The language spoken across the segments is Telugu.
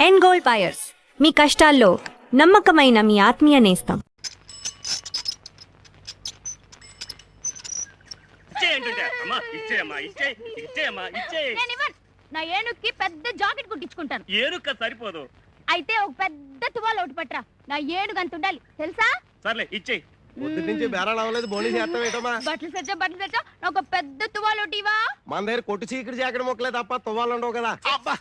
ఎండ్ గోల్డ్ బయర్స్, మీ కష్టాల్లో నమ్మకమైన మీ ఆత్మీయ నేస్తం. నా ఏనుక్కి పెద్ద జాకెట్ కుట్టించుకుంటాను. ఏనుక్క సరిపోదు. అయితే ఒక పెద్ద తువాలు ఒకటి పట్టరా. నా ఏనుగు అంత ఉండాలి తెలుసా? సర్లే ఇచ్చేయి. పొద్దున్నుంచి బేరాలు అవ్వలేదు, బోని చేస్తావేటమ్మా? బట్టలు తెచ్చా నాకు పెద్ద తువాలు ఒకటివా. మన దగ్గర కొట్టు చీకటి జాకెట్ మొక్కలే తప్ప తువ్వాలు ఉండవు కదా. అబ్బా,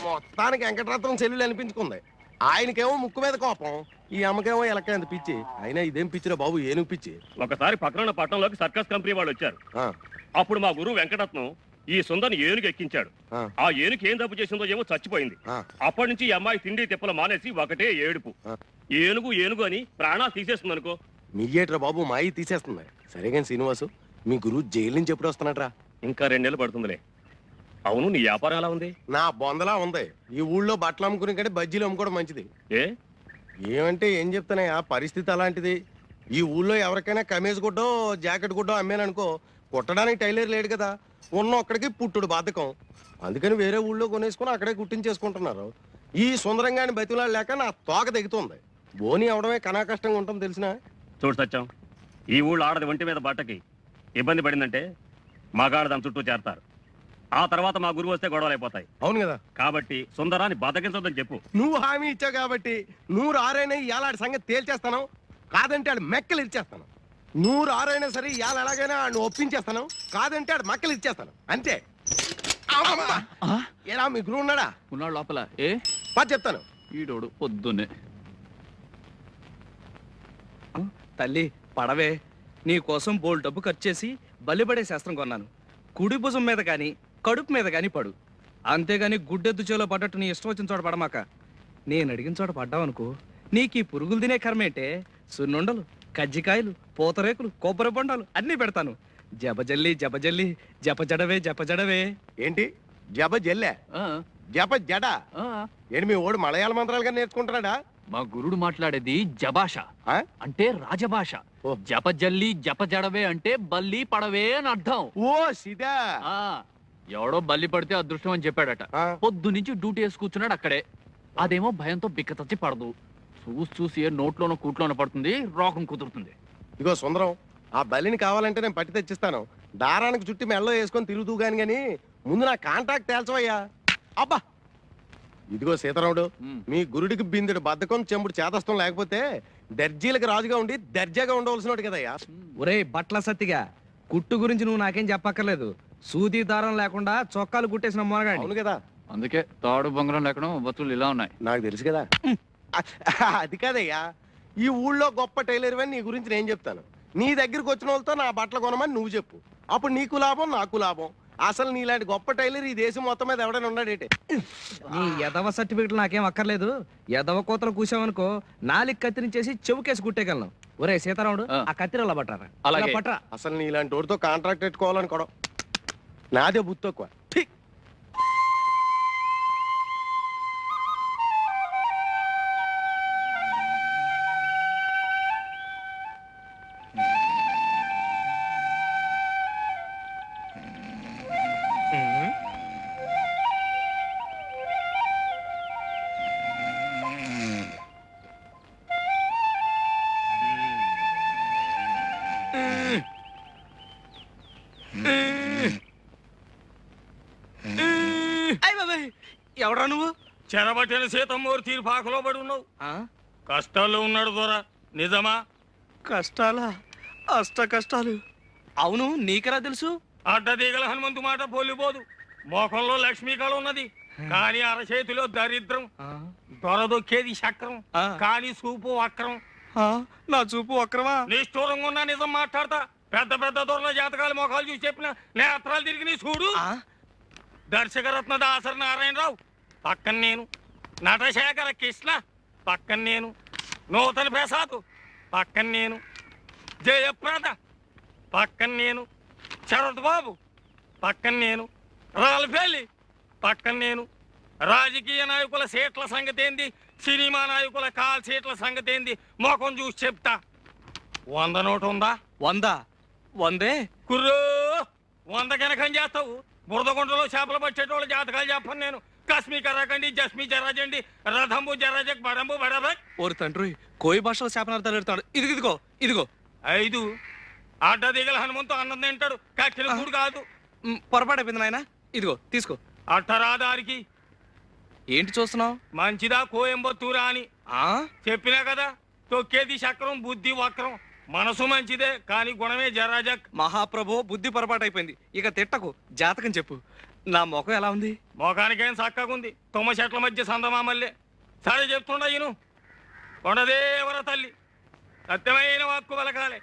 మొత్తానికి వెంకటరత్నం చెల్లెలు అనిపించుకుంది. ఆయనకేమో ముక్కు మీద కోపం, ఈ అమ్మకేమో ఎలక్కంత పిచ్చి. అయినా ఇదేం పిచ్చిరా బాబు, ఏనుగు పిచ్చి. ఒకసారి పక్కన పట్టణంలోకి సర్కస్ కంపెనీ వాళ్ళు వచ్చారు. అప్పుడు మా గురువు వెంకటరత్నం ఈ సుందరిని ఏనుగు ఎక్కించాడు. ఆ ఏనుగు ఏం తప్పు చేసిందో ఏమో చచ్చిపోయింది. అప్పటి నుంచి ఈ అమ్మాయి తిండి తిప్పలు మానేసి ఒకటే ఏడుపు. ఏనుగు ఏనుగు అని ప్రాణాలు తీసేస్తుంది అనుకో. మీయేట్రా బాబు, మాయి తీసేస్తుంది. సరే కానీ శ్రీనివాసు, మీ గురువు జైలు నుంచి ఎప్పుడు వస్తున్నాడ్రా? ఇంకా 2 నెలలు పడుతుందిలే. అవును, నీ వ్యాపారం ఎలా ఉంది? నా బొందలా ఉంది. ఈ ఊళ్ళో బట్టలు అమ్ముకునే కంటే బజ్జీలు అమ్ముకోవడం మంచిది. ఏమంటే ఏం చెప్తానయ్యా, పరిస్థితి అలాంటిది. ఈ ఊళ్ళో ఎవరికైనా కమీజ్ గుడ్డో జాకెట్ గుడ్డో అమ్మాననుకో, కుట్టడానికి టైలర్ లేడు కదా. ఉన్న ఒక్కడికి పుట్టుడు బాధకం. అందుకని వేరే ఊళ్ళో కొనేసుకుని అక్కడే కుట్టించేసుకుంటున్నారు. ఈ సుందరంగాని బతిలాడు లేక నా తోక దిగుతుంది. బోని అవడమే కనా కష్టంగా ఉంటుంది తెలిసిన. చూడు సత్యం, ఈ ఊళ్ళో ఆడది ఒంటి మీద బట్టకి ఇబ్బంది పడిందంటే మగాడు దాని చుట్టూ చేరతారు. ఆ తర్వాత మా గురువు వస్తే గొడవలు అయిపోతాయి. అవును కదా, కాబట్టి సుందరాన్ని బతకించొద్దని చెప్పు. నువ్వు హామీ ఇచ్చావు కాబట్టి 106 ఇవాళ సంగతి తేల్చేస్తాను. కాదంటే ఆడు మెక్కలు ఇచ్చేస్తాను. 106 సరే ఇవాళ ఎలాగైనా ఆడు ఒప్పించేస్తాను. కాదంటే ఆడు మక్కలు ఇచ్చేస్తాను అంతే. ఎలా మీ గురువు ఉన్నాడా? ఉన్నాడు లోపల. చెప్తాను. ఈడోడు పొద్దున్నే. తల్లి పడవే, నీ కోసం బోల్ డబ్బు ఖర్చు చేసి బలిపడే శాస్త్రం కొన్నాను. కుడి భుజం మీద కానీ కడుపు మీద కానీ పడు. అంతేగాని గుడ్డెద్దు చేలో పడ్డట్టు నీ ఇష్టం వచ్చిన చోట పడమాక. నేను అడిగిన చోట పడ్డావనుకో, నీకు ఈ పురుగులు తినే కర్మేంటే సున్నుండలు, కజ్జికాయలు, పూతరేకులు, కొబ్బరి బొండాలు అన్నీ పెడతాను. జపజల్లి జపజల్లి జపజడవే జపజడవే. ఏంటి జప జల్లే జప జడ? ఏంటి మీ ఓడు మలయాళ మంత్రాలుగా నేర్చుకుంటున్నాడా? మా గురుడు మాట్లాడేది జభాష, అంటే రాజభాష. జపజల్లి జపజడవే అంటే బల్లి పడవే అని అర్థం. ఓ సిదా. ఎవడో బల్లి పడితే అదృష్టం అని చెప్పాడట. పొద్దు నుంచి డ్యూటీ వేసి కూర్చున్నాడు అక్కడే. అదేమో భయంతో బిక్కతచ్చి పడదు. చూసి ఏ నోట్లోనో కూట్లోనో పడుతుంది, రోగం కుదురుతుంది. ఇగో సుందరం, ఆ బలిని కావాలంటే నేను పట్టి తెచ్చిస్తాను. దారానికి చుట్టి మెళ్ళో వేసుకొని తిరుగుతూ గాని ముందు నా కాంటాక్ట్ తేల్చవయ్యా. అబ్బా, ఇదిగో సీతారాముడు, మీ గురుడికి బిందుడు బద్ధకం చెంబుడు చేతస్థం లేకపోతే దర్జీలకు రాజుగా ఉండి దర్జాగా ఉండవలసినోడు కదయ్యా. ఒరే బట్ల సత్తిగా, కుట్టు గురించి నువ్వు నాకేం చెప్పక్కర్లేదు. సూది దారం లేకుండా చొక్కాలు కుట్టేసిన మొనగాడు. అవును కదా, అందుకే తాడు బొంగరం లేకుండా బతులు ఇలా ఉన్నాయి. నాకు తెలుసు కదా. అది కాదయ్యా, ఈ ఊళ్ళో గొప్ప టైలర్ అని నీ గురించి నేను చెప్తాను. నీ దగ్గరికి వచ్చిన వాళ్ళతో నా బట్టలు కొనమని నువ్వు చెప్పు. అప్పుడు నీకు లాభం, నాకు లాభం. అసలు నీలాంటి గొప్ప టైలర్ ఈ దేశం మొత్తం మీద ఎవడైనా ఉన్నాడేటే. నీ ఎదవ సర్టిఫికెట్లు నాకేం అక్కర్లేదు. ఎదవ కోతలు కూసావనుకో, నాలుగు కత్తిరించేసి చెవుకేసి కుట్టేయగలను. ఒరే సీతారాముడు, ఆ కత్తిరలా పట్టారా? అలాగే పట్టరా. అసలు నీలాంటి వాడితో కాంట్రాక్ట్ పెట్టుకోవాలనుకోవడం నాదే బుద్ధి తక్కువ. ఎవడా నువ్వు? చెరబట్టిన సీతమ్మూరు తీరు పాకలో పడి ఉన్నావు. కష్టాల్లో ఉన్నాడు దొర. నిజమా? కష్టాలా? అష్ట కష్టాలు. అవును, నీకెలా తెలుసు? అడ్డదీగల హనుమంతు మాట పోలిపోదు. మోకంలో లక్ష్మీకళ ఉన్నది, కానీ అరచేతిలో దరిద్రం. దొరదొక్కేది చక్రం, కానీ చూపు వక్రం. నా చూపు వక్రమా? నిష్ఠూరంగా ఉన్నా నిజం మాట్లాడతా. పెద్ద పెద్ద దొరల జాతకాలు మొఖాలు చూసి చెప్పిన నేత్రాలు తిరిగి నీ చూడు. దర్శకరత్న దాసరి నారాయణరావు పక్కన నేను, నటశేఖర కృష్ణ పక్కన నేను, నూతన ప్రసాద్ పక్కన నేను, జయప్రద పక్కన నేను, శరత్ బాబు పక్కన నేను, రాల్పల్లి పక్కన నేను. రాజకీయ నాయకుల సీట్ల సంగతి ఏంది, సినిమా నాయకుల కాల్ సీట్ల సంగతి ఏంది మొఖం చూసి చెప్తా. 100 నోటు ఉందా? 100? 100 కుర్రో, 100 కనకం చేస్తావు. బురదగుంటలో చేపలు పట్టేటోళ్ళ జాతకాలు చెప్పను నేను. కస్మి కరాకండి జస్మి జరాజండి రథంబు జరాజక్ బడంబు బడబక్. ఓరి తండ్రి కోయి భాషలో శాపనార్థాలు ఎడతాడు. ఇదిగో ఇదిగో 5 అడ్డ దిగల హనుమంతు అన్నం తింటాడు కక్కిన కూడు కాదు. పొరపాటు అయిపోయింది నాయన. ఇదిగో తీసుకో. అట్టరాదారికి ఏంటి చూస్తున్నావు? మంచిదా కోయంబత్తూరా అని చెప్పినా కదా. తొక్కేది చక్రం బుద్ధి వక్రం. మనసు మంచిదే కానీ గుణమే జరాజక్. మహాప్రభు బుద్ధి పొరపాటు అయిపోయింది. ఇక తిట్టకు, జాతకం చెప్పు. నా ముఖం ఎలా ఉంది? మోకానికేం చక్కగుంది. తుమ్మ చెట్ల మధ్య సందమామల్లే. సరే చెప్తుండ ఈను. కొండదేవర తల్లి సత్యమైన వాక్కు పలకాలే.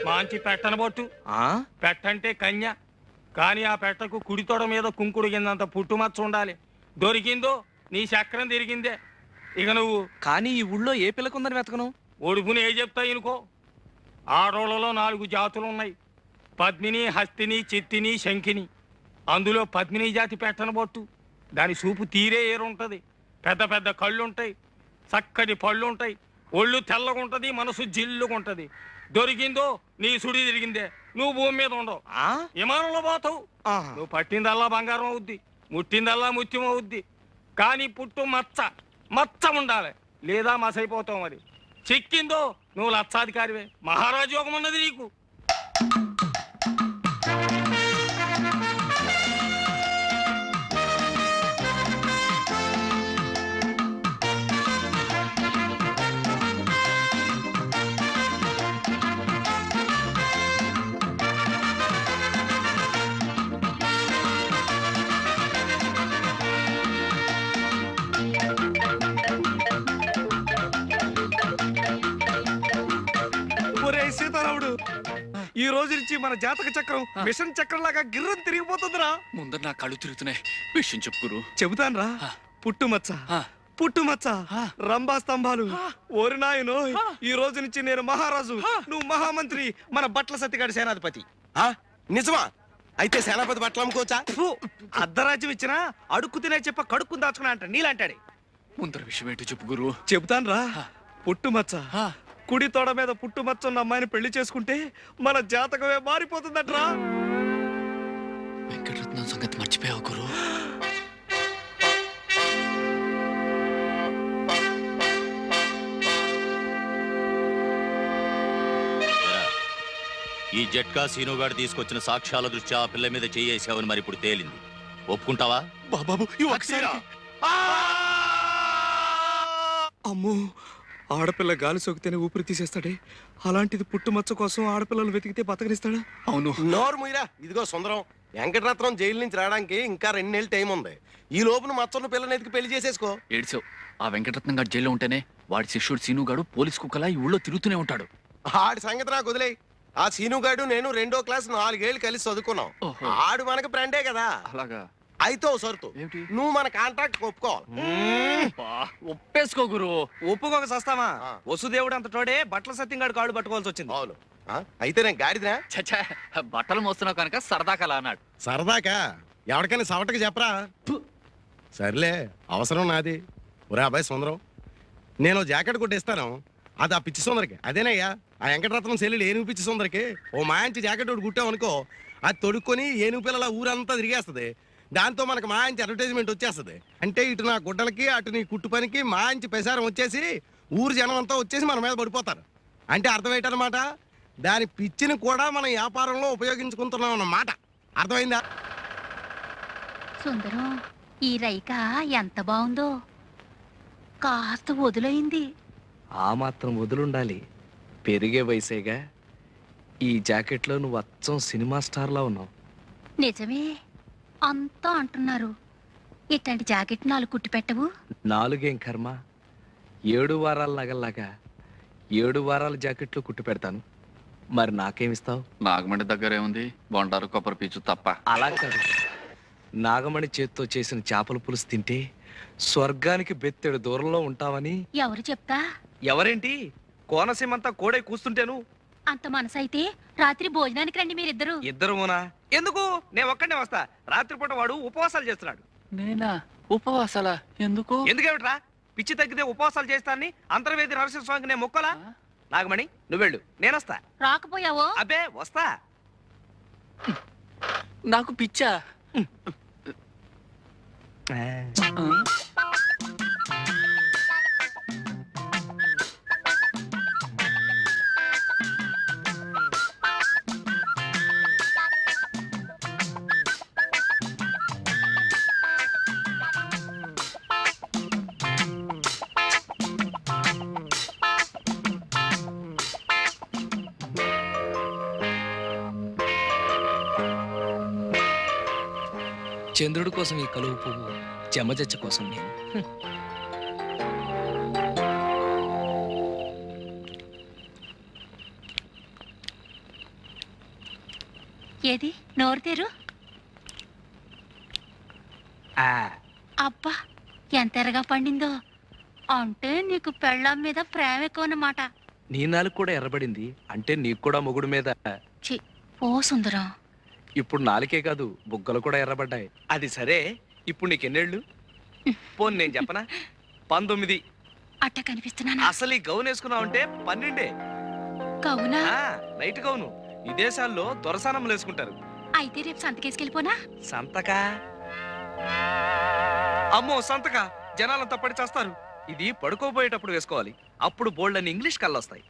మాంచి పెట్టనబొట్టు. పెట్టంటే కన్య. కానీ ఆ పెట్టకు కుడితోడ మీద కుంకుడు కిందంత పుట్టుమచ్చ ఉండాలి. దొరికిందో నీ చక్రం తిరిగిందే. ఇక నువ్వు కానీ ఈ ఊళ్ళో ఏ పిల్లకుందని వెతకను? ఒడుపుని ఏ చెప్తాయి అనుకో. ఆడోళ్ళలో 4 జాతులు ఉన్నాయి. పద్మిని, హస్తిని, చిత్తిని, శంఖిని. అందులో పద్మిని జాతి పెట్టనబొట్టు. దాని చూపు తీరే ఏరుంటది. పెద్ద పెద్ద కళ్ళుంటాయి, చక్కటి పళ్ళుంటాయి, ఒళ్ళు తెల్లగుంటది, మనసు జిల్లుగుంటది. దొరికిందో నీ సుడి తిరిగిందే. నువ్వు భూమి మీద ఉండవు, విమానంలో పోతావు. నువ్వు పట్టిందల్లా బంగారం అవుద్ది, ముట్టిందల్లా ముత్యం అవుద్ది. కానీ పుట్టు మచ్చ ఉండాలి, లేదా మసైపోతావు. మరి చిక్కిందో నువ్వు లక్షాధికారివే. మహారాజు యోగం ఉన్నది నీకు. సీతారాముడు, ఈ రోజు నుంచి మన జాతక చక్రం మిషన్ చక్రం లాగా గిర్రం తిరిగిపోతుందిరా. ముందర నా కళ్ళు తిరుగుతున్నాయి. విషయం చెప్పుకురు. చెబుతాన్రా. పుట్టుమచ్చ, రంభా స్తంభాలు. ఓరి నాయనో, ఈ రోజు నుంచి నేను మహారాజు, నువ్వు మహామంత్రి, మన బట్ల సత్తిగాడి సేనాధిపతి. నిజమా? అయితే సేనాపతి బట్టలు అమ్ముకోవచ్చా? అర్ధరాజ్యం ఇచ్చినా అడుక్కు తినే చెప్ప కడుక్కుని దాచుకున్నా అంట నీలాంటాడే. ముందర విషయం ఏంటో చెప్పు గురు. చెబుతాన్రా. పుట్టుమచ్చ, కుడి తోడ మీద పుట్టుమచ్చ ఉన్న అమ్మాయిని పెళ్లి చేసుకుంటే మన జాతకమే మారిపోతుందట్రా. వెంకటరత్నం సంగతి మర్చిపోయావు గురు. ఈ జట్కా సీనుగాడు తీసుకొచ్చిన సాక్ష్యాల దృష్ట్యా ఆ పిల్ల మీద చేయేసావని మరి ఇప్పుడు తేలింది. ఒప్పుకుంటావా? బాబు అమ్మో, ఆడపిల్ల గాలి సోకితేనే ఊపిరి తీసేస్తాడే. అలాంటిది పుట్టుమచ్చ కోసం ఆడపిల్లలు వెతికితే బతకనిస్తాడా? అవును. నోరు ముయిరా. ఇదిగో సుందరం, వెంకటరత్నం జైలు నుంచి రావడానికి ఇంకా 2 నెలలు టైం ఉంది. ఈ లోపున మచ్చన్న పిల్లని ఎతికి పెళ్లి చేసేసుకో. ఏడ్చావు. ఆ వెంకటరత్నం గారు జైల్లో ఉంటేనే వాడి శిష్యుడు సీనుగాడు పోలీస్ కుక్కలా ఈ ఊళ్ళో తిరుగుతూనే ఉంటాడు. ఆడి సంగతి నాకు వదిలే. ఆ సీనుగాడు నేను 2వ క్లాస్ 4 ఏళ్ళు కలిసి చదువుకున్నాం. ఆడు మనకి ఫ్రెండే కదా. అలాగా? అయితే ఓ సరుతు, నువ్వు మన కాంట్రాక్ట్ ఒప్పుకోవాలి. ఒప్పేసుకో గురు. ఒప్పుకోక సస్తావా? వసుదేవుడు అంత తోడే బట్టల సత్యంగాడు కాళ్ళు పట్టుకోవాల్సి వచ్చింది. అవును. అయితే నేను గాడిదినా? చచ్చా, బట్టలు మోస్తున్నావు కనుక సరదాకలా అన్నాడు. సరదాకా? ఎవరికైనా సవటకి చెప్పరా? సర్లే, అవసరం నాది. ఒరే అబ్బాయి సుందరం, నేను జాకెట్ కొట్టిస్తాను. అది ఆ పిచ్చి సుందరికి. అదేనయ్యా ఆ వెంకటరత్నం సెల్లులు ఏనుగు పిచ్చి సుందరికి ఓ మాంచి జాకెట్ ఒకటి కుట్టామనుకో, అది తొడుక్కొని ఏనుగు పిల్లల ఊరంతా తిరిగేస్తుంది. దాంతో మనకు మాంచి అడ్వర్టైజ్మెంట్ వచ్చేస్తుంది. అంటే ఇటు నా గుడ్డలకి అటు నీ కుట్టు పనికి మాంచి ప్రసారం వచ్చేసి ఊరు జనం అంతా వచ్చేసి మన మీద పడిపోతారు. అంటే అర్థమేటన్నమాట, దాని పిచ్చిని కూడా మనం వ్యాపారంలో ఉపయోగించుకుంటున్నాం అన్నమాట. అర్థమైందా? సుందరం, ఈ రైక ఎంత బాగుందో. కాస్త వదులైంది. ఆ మాత్రం వదులుండాలి. పెరిగే వయసేగా. ఈ జాకెట్లో నువ్వు అచ్చం సినిమా స్టార్లా ఉన్నావు. నిజమే అంతా అంటున్నారు. ఇట్లాంటి జాకెట్ 4 కుట్టి పెట్టవు? 4 ఏం కర్మ, 7 వారాల నగల్లాగా 7 వారాల జాకెట్లు కుట్టి పెడతాను. మరి నాకేమిస్తావు? నాగమండి దగ్గర ఏముంది, బొండారు కొబ్బరి పీచు తప్ప. అలా కాదు, నాగమణి చేత్తో చేసిన చేపల పులుసు తింటే స్వర్గానికి బెత్తెడు దూరంలో ఉంటావని. ఎవరు చెప్తా? ఎవరేంటి, కోనసీమంతా కోడై కూస్తుంటేను. అంత మనసైతే రాత్రి భోజనానికి రండి మీరిద్దరు. ఇద్దరునా? ఎందుకు? నేను ఒక్కడే వస్తా. రాత్రిపూట వాడు ఉపవాసాలు చేస్తున్నాడు. నేనా? ఉపవాసాల ఎందుకు? ఎందుకేమిట్రా? పిచ్చి తగ్గితే ఉపవాసాలు చేస్తానని అంతర్వేది నరసింహస్వామికి నేను మొక్కలా? నాగమణి నువ్వెళ్ళు, నేనొస్తా. రాకపోయావో? అబ్బే వస్తా. నాకు పిచ్చా? చంద్రుడి కోసం ఈ కలువు పువ్వు, చెమజచ్చ కోసం నేను. ఏది నోరు తెరు. అబ్బా ఎంత ఎరగా పండిందో. అంటే నీకు పెళ్ళాం మీద ప్రేమ ఎక్కువ అన్నమాట. నీ నాలుగు కూడా ఎర్రబడింది అంటే నీకు కూడా మొగుడు మీద. చి ఓ సుందరం, ఇప్పుడు నాలుకే కాదు, బుగ్గలు కూడా ఎర్రబడ్డాయి. అది సరే, ఇప్పుడు నీకెన్నేళ్ళు? పోను నేను చెప్పనా, 19. అట్ట కనిపిస్తున్నానా? అసలు ఈ గౌన్ వేసుకున్నావు అంటే 12. కవునా? నైట్ గౌను విదేశాల్లో దొరసానములు వేసుకుంటారు. అయితే రేపు సంతకేసుకెళ్ళిపోనా? సంతకా? అమ్మో సంతక, జనాలంతా పడి చేస్తారు. ఇది పడుకోబోయేటప్పుడు వేసుకోవాలి, అప్పుడు బోల్డ్ అని ఇంగ్లీష్ కళ్ళొస్తాయి.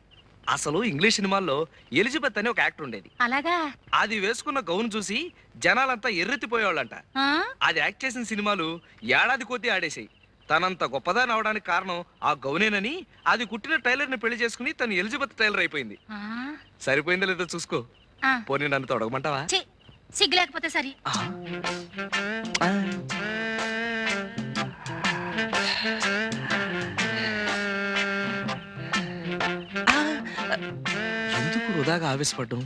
అసలు ఇంగ్లీష్ సినిమాల్లో ఎలిజబెత్ అని ఒక యాక్టర్ ఉండేది. అలాగా? అది వేసుకున్న గౌన్ చూసి జనాలంతా ఎర్రెత్తిపోయేవాళ్ళంట. ఆ? అది యాక్ట్ చేసిన సినిమాలు ఏడాది కొద్దీ ఆడేసాయి. తనంత గొప్పదాని అవడానికి కారణం ఆ గౌనేనని అది కుట్టిన టైలర్ ని పెళ్లి చేసుకుని తను ఎలిజబెత్ టైలర్ అయిపోయింది. ఆ? సరిపోయిందో లేదో చూసుకో. ఆ. పోనీ నన్ను తొడగమంటావా? ఛీ, సిగ్గు లేకపోతే సరి. ఎందుకు వృధాగా ఆవేశపడ్డం?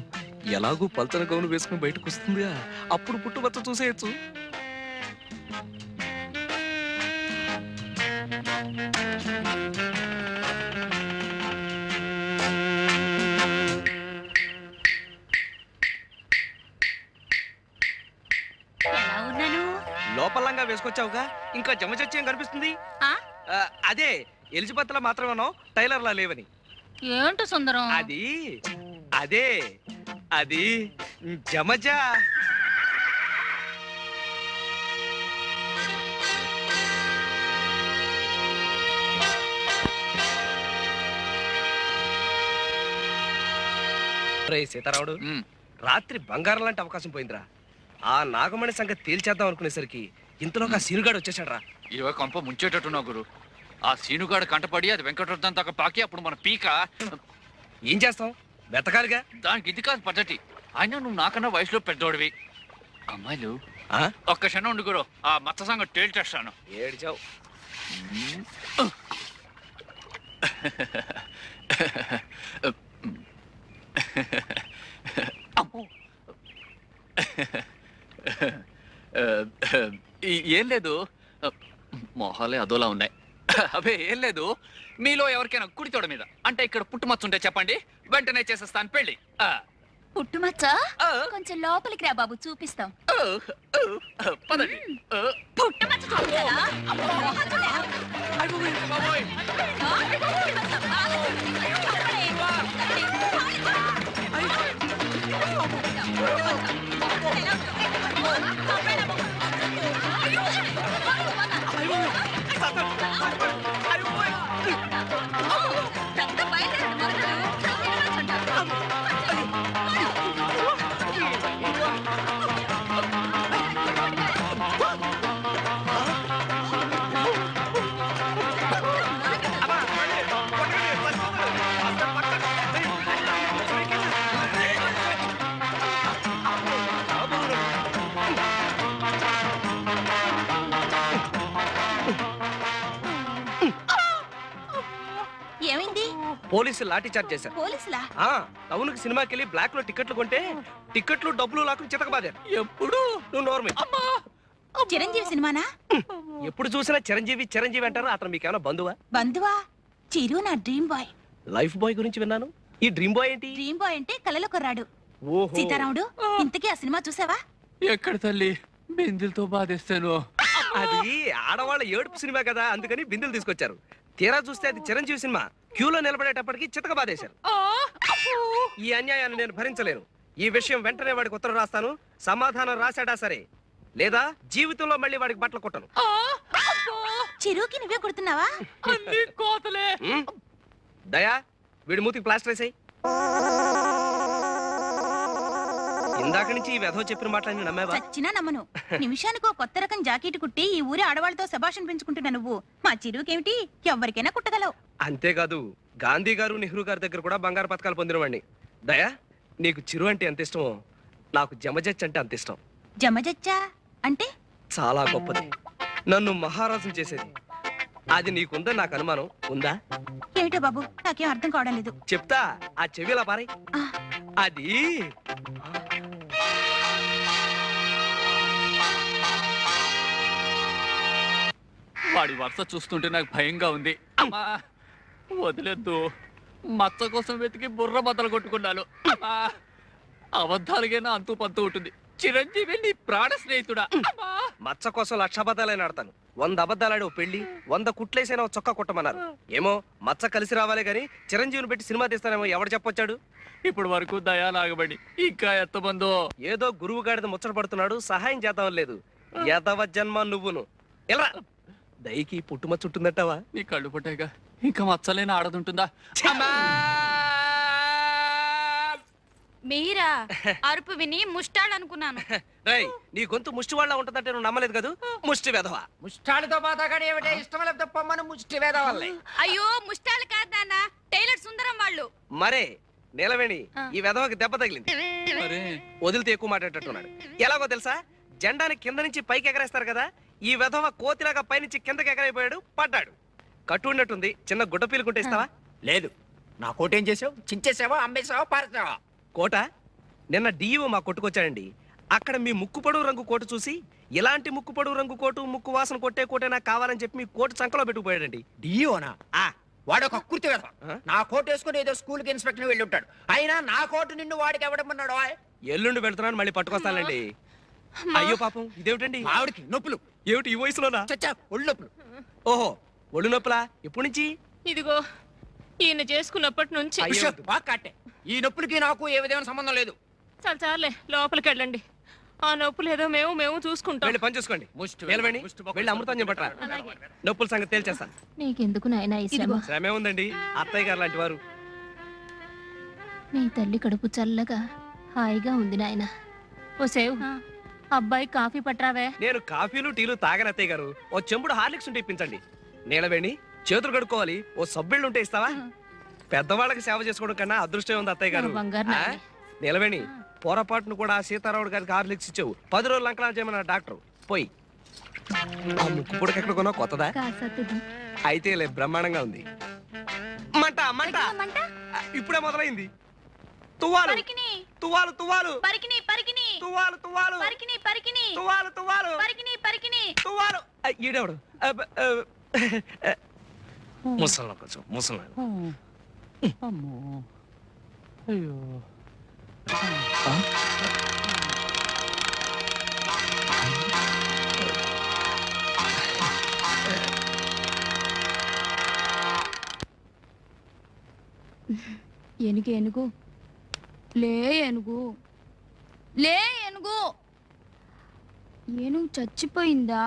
ఎలాగూ పల్చన గౌను వేసుకుని బయటకు వస్తుందిగా, అప్పుడు పుట్టుబచ్చ చూసేయచ్చు. ఎలా ఉన్నాను? లోపలంగా వేసుకొచ్చావుగా, ఇంకా జమచచ్చేం కనిపిస్తుంది. ఆ? అదే ఎలిజబెత్ లా మాత్రమేనో టైలర్ లా లేవని. ఏంటో సుందరం? అది అదే అది జమజా. సీతారాముడు, రాత్రి బంగారం లాంటి అవకాశం పోయిందిరా. ఆ నాగమణి సంగతి తేల్చేద్దాం అనుకునేసరికి ఇంతలోకి ఆ సీనుగాడు వచ్చేసాడు రా. ఇవ కొంప ముంచేటట్టున్నావు గురు. ఆ సీనుగాడు కంటపడి అది వెంకటరత్నం దాకా పాకి అప్పుడు మన పీక. ఏం చేస్తాం, వెతకాలిగా. దానికి ఇది కాదు పద్ధతి. అయినా నువ్వు నాకన్నా వయసులో పెద్దోడివి. అమ్మాయిలు ఒక్క క్షణం ఉండు గురు, ఆ మత్స్య సంగతి తేల్చేస్తాను. ఏడ్చావు. ఏం లేదు, మొహాలే అదోలా ఉన్నాయి. అవే ఏం లేదు, మీలో ఎవరికైనా కుడి తోడ మీద అంటే ఇక్కడ పుట్టుమచ్చ ఉంటే చెప్పండి, వెంటనే చేసేస్తాను పెళ్లి. పుట్టుమచ్చ? కొంచెం లోపలికి రా బాబు, చూపిస్తాం. పదండి. పుట్టుమచ్చ చూడాలా? పోలీసులు లాఠీ చార్జ్ చేశారు. పోలీసులా? టౌన్ కి సినిమాకి వెళ్ళి బ్లాక్ లో టికెట్లు కొంటే టికెట్లు డబ్బులు లాక్కుని చితకబాదారు. ఎప్పుడు నువ్వు నోర్మి. చిరంజీవి సినిమానా? ఎప్పుడు చూసినా చిరంజీవి చిరంజీవి అంటారు. అతను మీకేమైనా బంధువా? బంధువా? చిరు నా డ్రీమ్ బాయ్. లైఫ్ బాయ్ గురించి విన్నాను. ఈ డ్రీమ్ బాయ్ ఏంటి? డ్రీమ్ బాయ్ అంటే కలలో కొర్రాడు. ఓహో. సీతారాముడు, ఇంతకీ ఆ సినిమా చూసావా? ఎక్కడ తల్లి బిందులతో బాధేస్తాను. అది ఆడవాళ్ళ ఏడుపు సినిమా కదా, అందుకని బిందులు తీసుకొచ్చారు. తీరా చూస్తే అది చిరంజీవి సినిమా. క్యూలో నిలబడేటప్పటికి చితక బాధేశారు. ఈ అన్యాయాన్ని నేను భరించలేను. ఈ విషయం వెంటనే వాడికి ఉత్తరం రాస్తాను. సమాధానం రాశాడా సరే, లేదా జీవితంలో మళ్ళీ వాడికి బట్టలు కుట్టను. చిరుకి నువ్వే కుడుతున్నావా? దయా, వీడి మూతికి ప్లాస్టర్ వేసాయి. ఇందాక నుంచి ఈ వెధవ చెప్పిన మాటలన్నీ నమ్మేవా? చచ్చినా నమ్మను. నిమిషానికో కొత్త రకం జాకెట్ కుట్టి ఈ ఊరి ఆడవాళ్ళతో శభాషణ పెంచుకుంటున్నా నువ్వు. మా చిరుకేమిటి, ఎవరికైనా కుట్టగలవు. అంతేకాదు, గాంధీ గారు నెహ్రూ గారి దగ్గర కూడా బంగారు పథకాలు పొందినవాడిని. దయా, నీకు చిరు అంటే ఎంత ఇష్టమో నాకు జమజచ్చ అంటే అంత ఇష్టం. జమజచ్చా అంటే? చాలా గొప్పది, నన్ను మహారాజుని చేసేది. అది నీకుందని నాకు అనుమానం. ఉందా? ఏమిటో బాబు, నాకేం అర్థం కావడం లేదు. చెప్తా, ఆ చెవిలా పారై. ఆ, అది వాడి వరుస చూస్తుంటే నాకు భయంగా ఉంది. అమ్మా, వదిలేద్దు. మచ్చ కోసం వెతికి బుర్ర బద్దలు కొట్టుకున్నాను. అమ్మా, అబద్ధాలుగైనా అంతూ పంతూ ఉంటుంది. చిరంజీవి నీ ప్రాణ స్నేహితుడా. అమ్మా, మచ్చ కోసం 1,00,000 అబద్ధాలైనా ఆడతాను. 100 అబద్ధాలాడి ఓ పెళ్లి, 100 కుట్లేసైనా ఓ చొక్కా కుట్టమన్నారు. ఏమో మచ్చ కలిసి రావాలే గాని చిరంజీవిని పెట్టి సినిమా తీస్తానేమో ఎవడు చెప్పొచ్చాడు? ఇప్పుడు వరకు దయా నాగబడి ఇంకా ఎత్తబందో. ఏదో గురువు గాడిద ముచ్చట పడుతున్నాడు, సహాయం చేద్దాం లేదు. యదవ జన్మ నువ్వును. ఎలా దయకి పుట్టుమచ్చ చుట్టుందట్టవా? నీ కళ్ళు పుట్టాక ఇంకా మచ్చలేని ఆడదుంటుందా? మీరా? అరుపు విని ముష్టాడనుకున్నాను. రై, నీ గొంతు ముష్టి వాళ్ళ ఉంటదంటే నువ్వు నమ్మలేదు కదా. ముష్టి వెధవా. ముష్టాలతో బాధగానే ఏమిటే ఇష్టం లేకపోతే పొమ్మను ముష్టి వేద వల్లే. అయ్యో, ముష్టాలు కాదు నాన్న, టైలర్ సుందరం వాళ్ళు. మరే నీలవేణి, ఈ వెధవకి దెబ్బ తగిలింది. మరే వదిలితే ఎక్కువ మాట్లాడేటట్టున్నాడు. ఎలాగో తెలుసా? జెండాని కింద నుంచి పైకి ఎగరేస్తారు కదా, ఈ వెధవ కోతిలాగా పైనుంచి కిందకి ఎగరైపోయాడు, పడ్డాడు. కట్టు ఉన్నట్టుంది, చిన్న గుడ్డ పీలుకుంటే ఇస్తావా? లేదు, నా కోట ఏం చేసావు? చించేసావా, అమ్మేసావా, పారేసావా? కోట నిన్న డిఈఓ మా కొట్టుకొచ్చాడండి. అక్కడ మీ ముక్కు పొడవు రంగు కోటు చూసి, ఇలాంటి ముక్కు పొడవు రంగు కోటు, ముక్కు వాసన కొట్టే కోటే నాకు కావాలని చెప్పి మీ కోటు చంకలో పెట్టుకుపోయాడండి. డియోనా? వాడు ఒక కుర్తి వేద. ఆ? నా కోట్ వేసుకుని ఏదో స్కూల్ కి ఇన్స్పెక్టర్ వెళ్ళి ఉంటాడు. అయినా నా కోటు నిన్ను వాడికి ఎవడమన్నాడు? ఎల్లుండి వెళ్తున్నాను, మళ్ళీ పట్టుకొస్తానండి. అయ్యో పాపం, ఇదేమిటండి? ఆవిడికి నొప్పులు. ఏమిటి ఈ వయసులోనా? చచ్చా, ఒళ్ళు నొప్పులు. ఓహో, ఒళ్ళు నొప్పులా? ఎప్పటి నుంచి? ఇదిగో ఈయన చేసుకున్నప్పటి నుంచి. అయ్యో. విషయం బాగా కట్టే. ఈ నొప్పులకి నాకు ఏ విధమైన సంబంధం లేదు. చాలు చాలే, లోపలికి వెళ్ళండి. ఆ నొప్పులు ఏదో మేము చూసుకుంటాం. వెళ్ళి పని చూసుకోండి. నిలవండి, వెళ్ళి అమృతం చెప్పట్రా. నొప్పుల సంగతి తేల్చేస్తాను. నీకెందుకు నాయనా ఈ శ్రమ? శ్రమే ఉందండి, అత్తయ్య గారు లాంటి వారు. నీ తల్లి కడుపు చల్లగా హాయిగా ఉంది నాయన. ఓ సేవ్, అబ్బాయి కాఫీ పట్రావే. నేను కాఫీలు టీలు తాగని అత్తయ్య గారు. ఓ చెంబుడు హార్లిక్స్ ఉంటే ఇప్పించండి. నీలవేణి, చేతులు కడుక్కోవాలి, ఓ సబ్బిళ్ళు ఉంటే ఇస్తావా? పెద్దవాళ్ళకి సేవ చేసుకోవడం కన్నా అదృష్టం ఉంది అత్తయ్య గారు. నా బంగారు నాయనే. నీలవేణి, పొరపాటును కూడా సీతారాముడు గారికి హార్లిక్స్ ఇచ్చావు. 10 రోజులు అంకలా చేయమన్నా డాక్టర్. పోయి ఆ ముక్కు పుడక ఎక్కడ కొన్నావు? కొత్తదా? అయితే లే, బ్రహ్మాండంగా ఉంది. మంట మంట ఇప్పుడే మొదలైంది. తువ్వాలు తువ్వాలు తువ్వాలు తువ్వాలు తువ్వాలు తువ్వాలు తువ్వాలు తువ్వాలు. ఈడేవాడు ముసలి కొంచెం ముసలి. అమ్మో, అయ్యో. ఏనుగు ఏనుగు లే, ఏనుగు లే, ఏనుగు. ఏనుగు చచ్చిపోయిందా?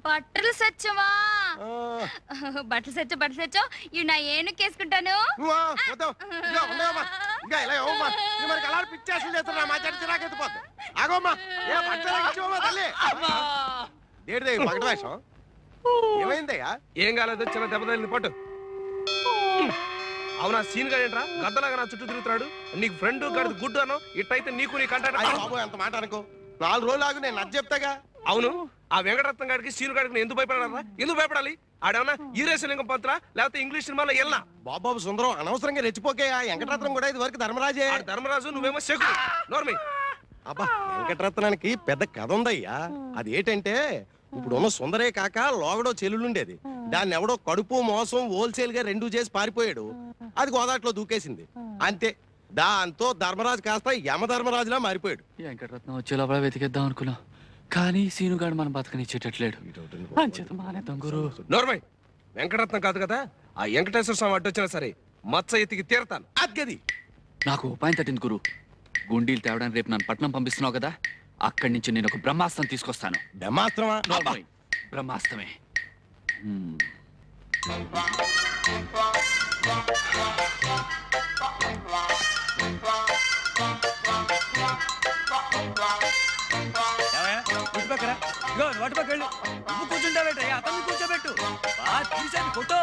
బట్టలు సచ్చవా? బట్టలు సచ్చో ఇవి నా ఏనుకేసుకుంటాను. ఏమైందయ్యా? ఏం కాలేదు, చిన్న దెబ్బ తగిలింది, పట్టు. అవునా, సీన్ గా ఏంట్రా గద్దలాగా నా చుట్టూ తిరుగుతున్నాడు? నీకు ఫ్రెండ్ గడిది గుడ్డు అను, ఇట్టయితే నీకు నీ కంటాడు. అంత మాట అనుకో. 4 రోజులు ఆగు, నేను నచ్చ చెప్తాగా. అవును, ఆ వెంకటరత్నం గారికి సీను గారికి ఎందుకు భయపడారా? ఎందుకు భయపడాలి? ఆడేమన్నా ఈరేశలింగం పంతులా లేకపోతే ఇంగ్లీష్ సినిమాలో వెళ్ళా? బాబాబు సుందరం, అనవసరంగా రెచ్చిపోకే. ఆ వెంకటరత్నం కూడా ఇది వరకు ధర్మరాజే. ధర్మరాజు, నువ్వేమో శకుడు. నోర్మి. అబ్బా, వెంకటరత్నానికి పెద్ద కథ ఉందయ్యా. అది ఏంటంటే, ఇప్పుడున్న సుందరే కాక లోగడో చెల్లుండేది. దాన్ని ఎవడో కడుపు మోసం హోల్సేల్ గా 2 చేసి పారిపోయాడు. అది గోదాట్లో దూకేసింది అంతే. దాంతో ధర్మరాజు కాస్త యమధర్మరాజులా మారిపోయాడు. వెంకటరత్నం వచ్చే లోపల వెతికేద్దాం అనుకున్నాం, కానీ సీనుగాడు మనం బతకనిచ్చేటట్లేడు. అంచేత మానేద్దాం గురు. నోర్మై, వెంకటరత్నం కాదు కదా, ఆ వెంకటేశ్వర స్వామి అడ్డొచ్చినా సరే మచ్చ ఎత్తికి తీరతాను. అద్గది నాకు ఉపాయం తట్టింది గురు. గుండీలు తేవడానికి రేపు నన్ను పట్నం పంపిస్తున్నావు కదా, అక్కడి నుంచి నేను ఒక బ్రహ్మాస్త్రం తీసుకొస్తాను. బ్రహ్మాస్త్రమా? నోర్మోయ్, బ్రహ్మాస్త్రమే. కూర్చుంటాబెట్టు, అతన్ని కూర్చోబెట్టు. తీసేది ఫోటో.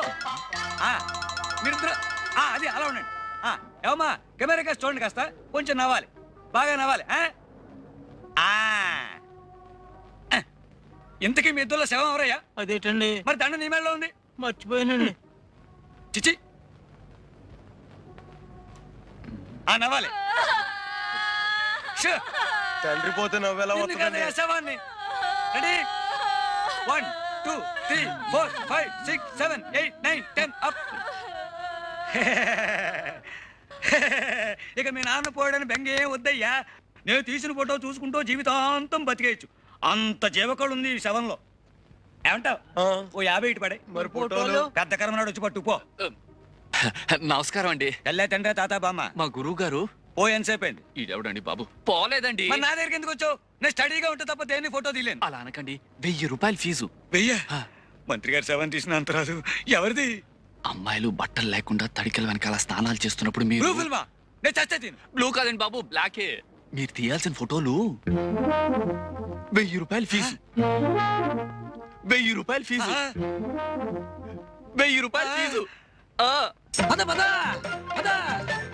మీరిద్దరు అది అలా ఉండండి. ఏమమ్మా, కెమెరా కాస్త చూడండి, కాస్త కొంచెం నవ్వాలి, బాగా నవ్వాలి. ఇంతకీ మీ ఇద్దరులో శవం ఎవరయ్యా? అదేటండి, మరి దండ నీ మేడలో ఉంది. మర్చిపోయానండి. చిచి, నవ్వాలి. తండ్రి పోతే నవ్వేలా వస్తుందండి. శవాన్ని రెడీ, 1 2 3 4 5 6 7 8 9 10 అప్. ఇక మీ నాన్న పోయాడని బెంగ ఏం వద్దయ్యా. నేను తీసిన ఫోటో చూసుకుంటూ జీవితాంతం బతికేయచ్చు, అంత జీవకళ ఉంది ఈ శవంలో. ఏమంటావు? ఓ 50 ఇటు పడే. మరి ఫోటోలు? పెద్ద కర్మనాడు వచ్చి పట్టు పో. నమస్కారం అండి. తెల్లే తండ్రి తాత బామ్మ. మా గురువు గారు ఓ ఎంతసేపు అయింది? ఈడెవడండి బాబు? పోలేదండి. మరి నా దగ్గరికి ఎందుకు వచ్చావు? నేను స్టడీగా ఉంటే తప్ప దేన్ని ఫోటో తీలేను. అలా అనకండి, 1000 రూపాయలు ఫీజు. 1000? మంత్రి గారు శవం తీసిన అంతరాదు. ఎవరిది? అమ్మాయిలు బట్టలు లేకుండా తడికల వెనకాల స్నానాలు చేస్తున్నప్పుడు మీరు. బ్లూ ఫిల్మా? నేను చచ్చే తిను. బ్లూ కాదండి బాబు, బ్లాకే. మీరు తీయాల్సిన ఫోటోలు 1000 రూపాయలు ఫీజు. 1000 రూపాయలు ఫీజు. 1000 రూపాయలు ఫీజు. పద పద పద.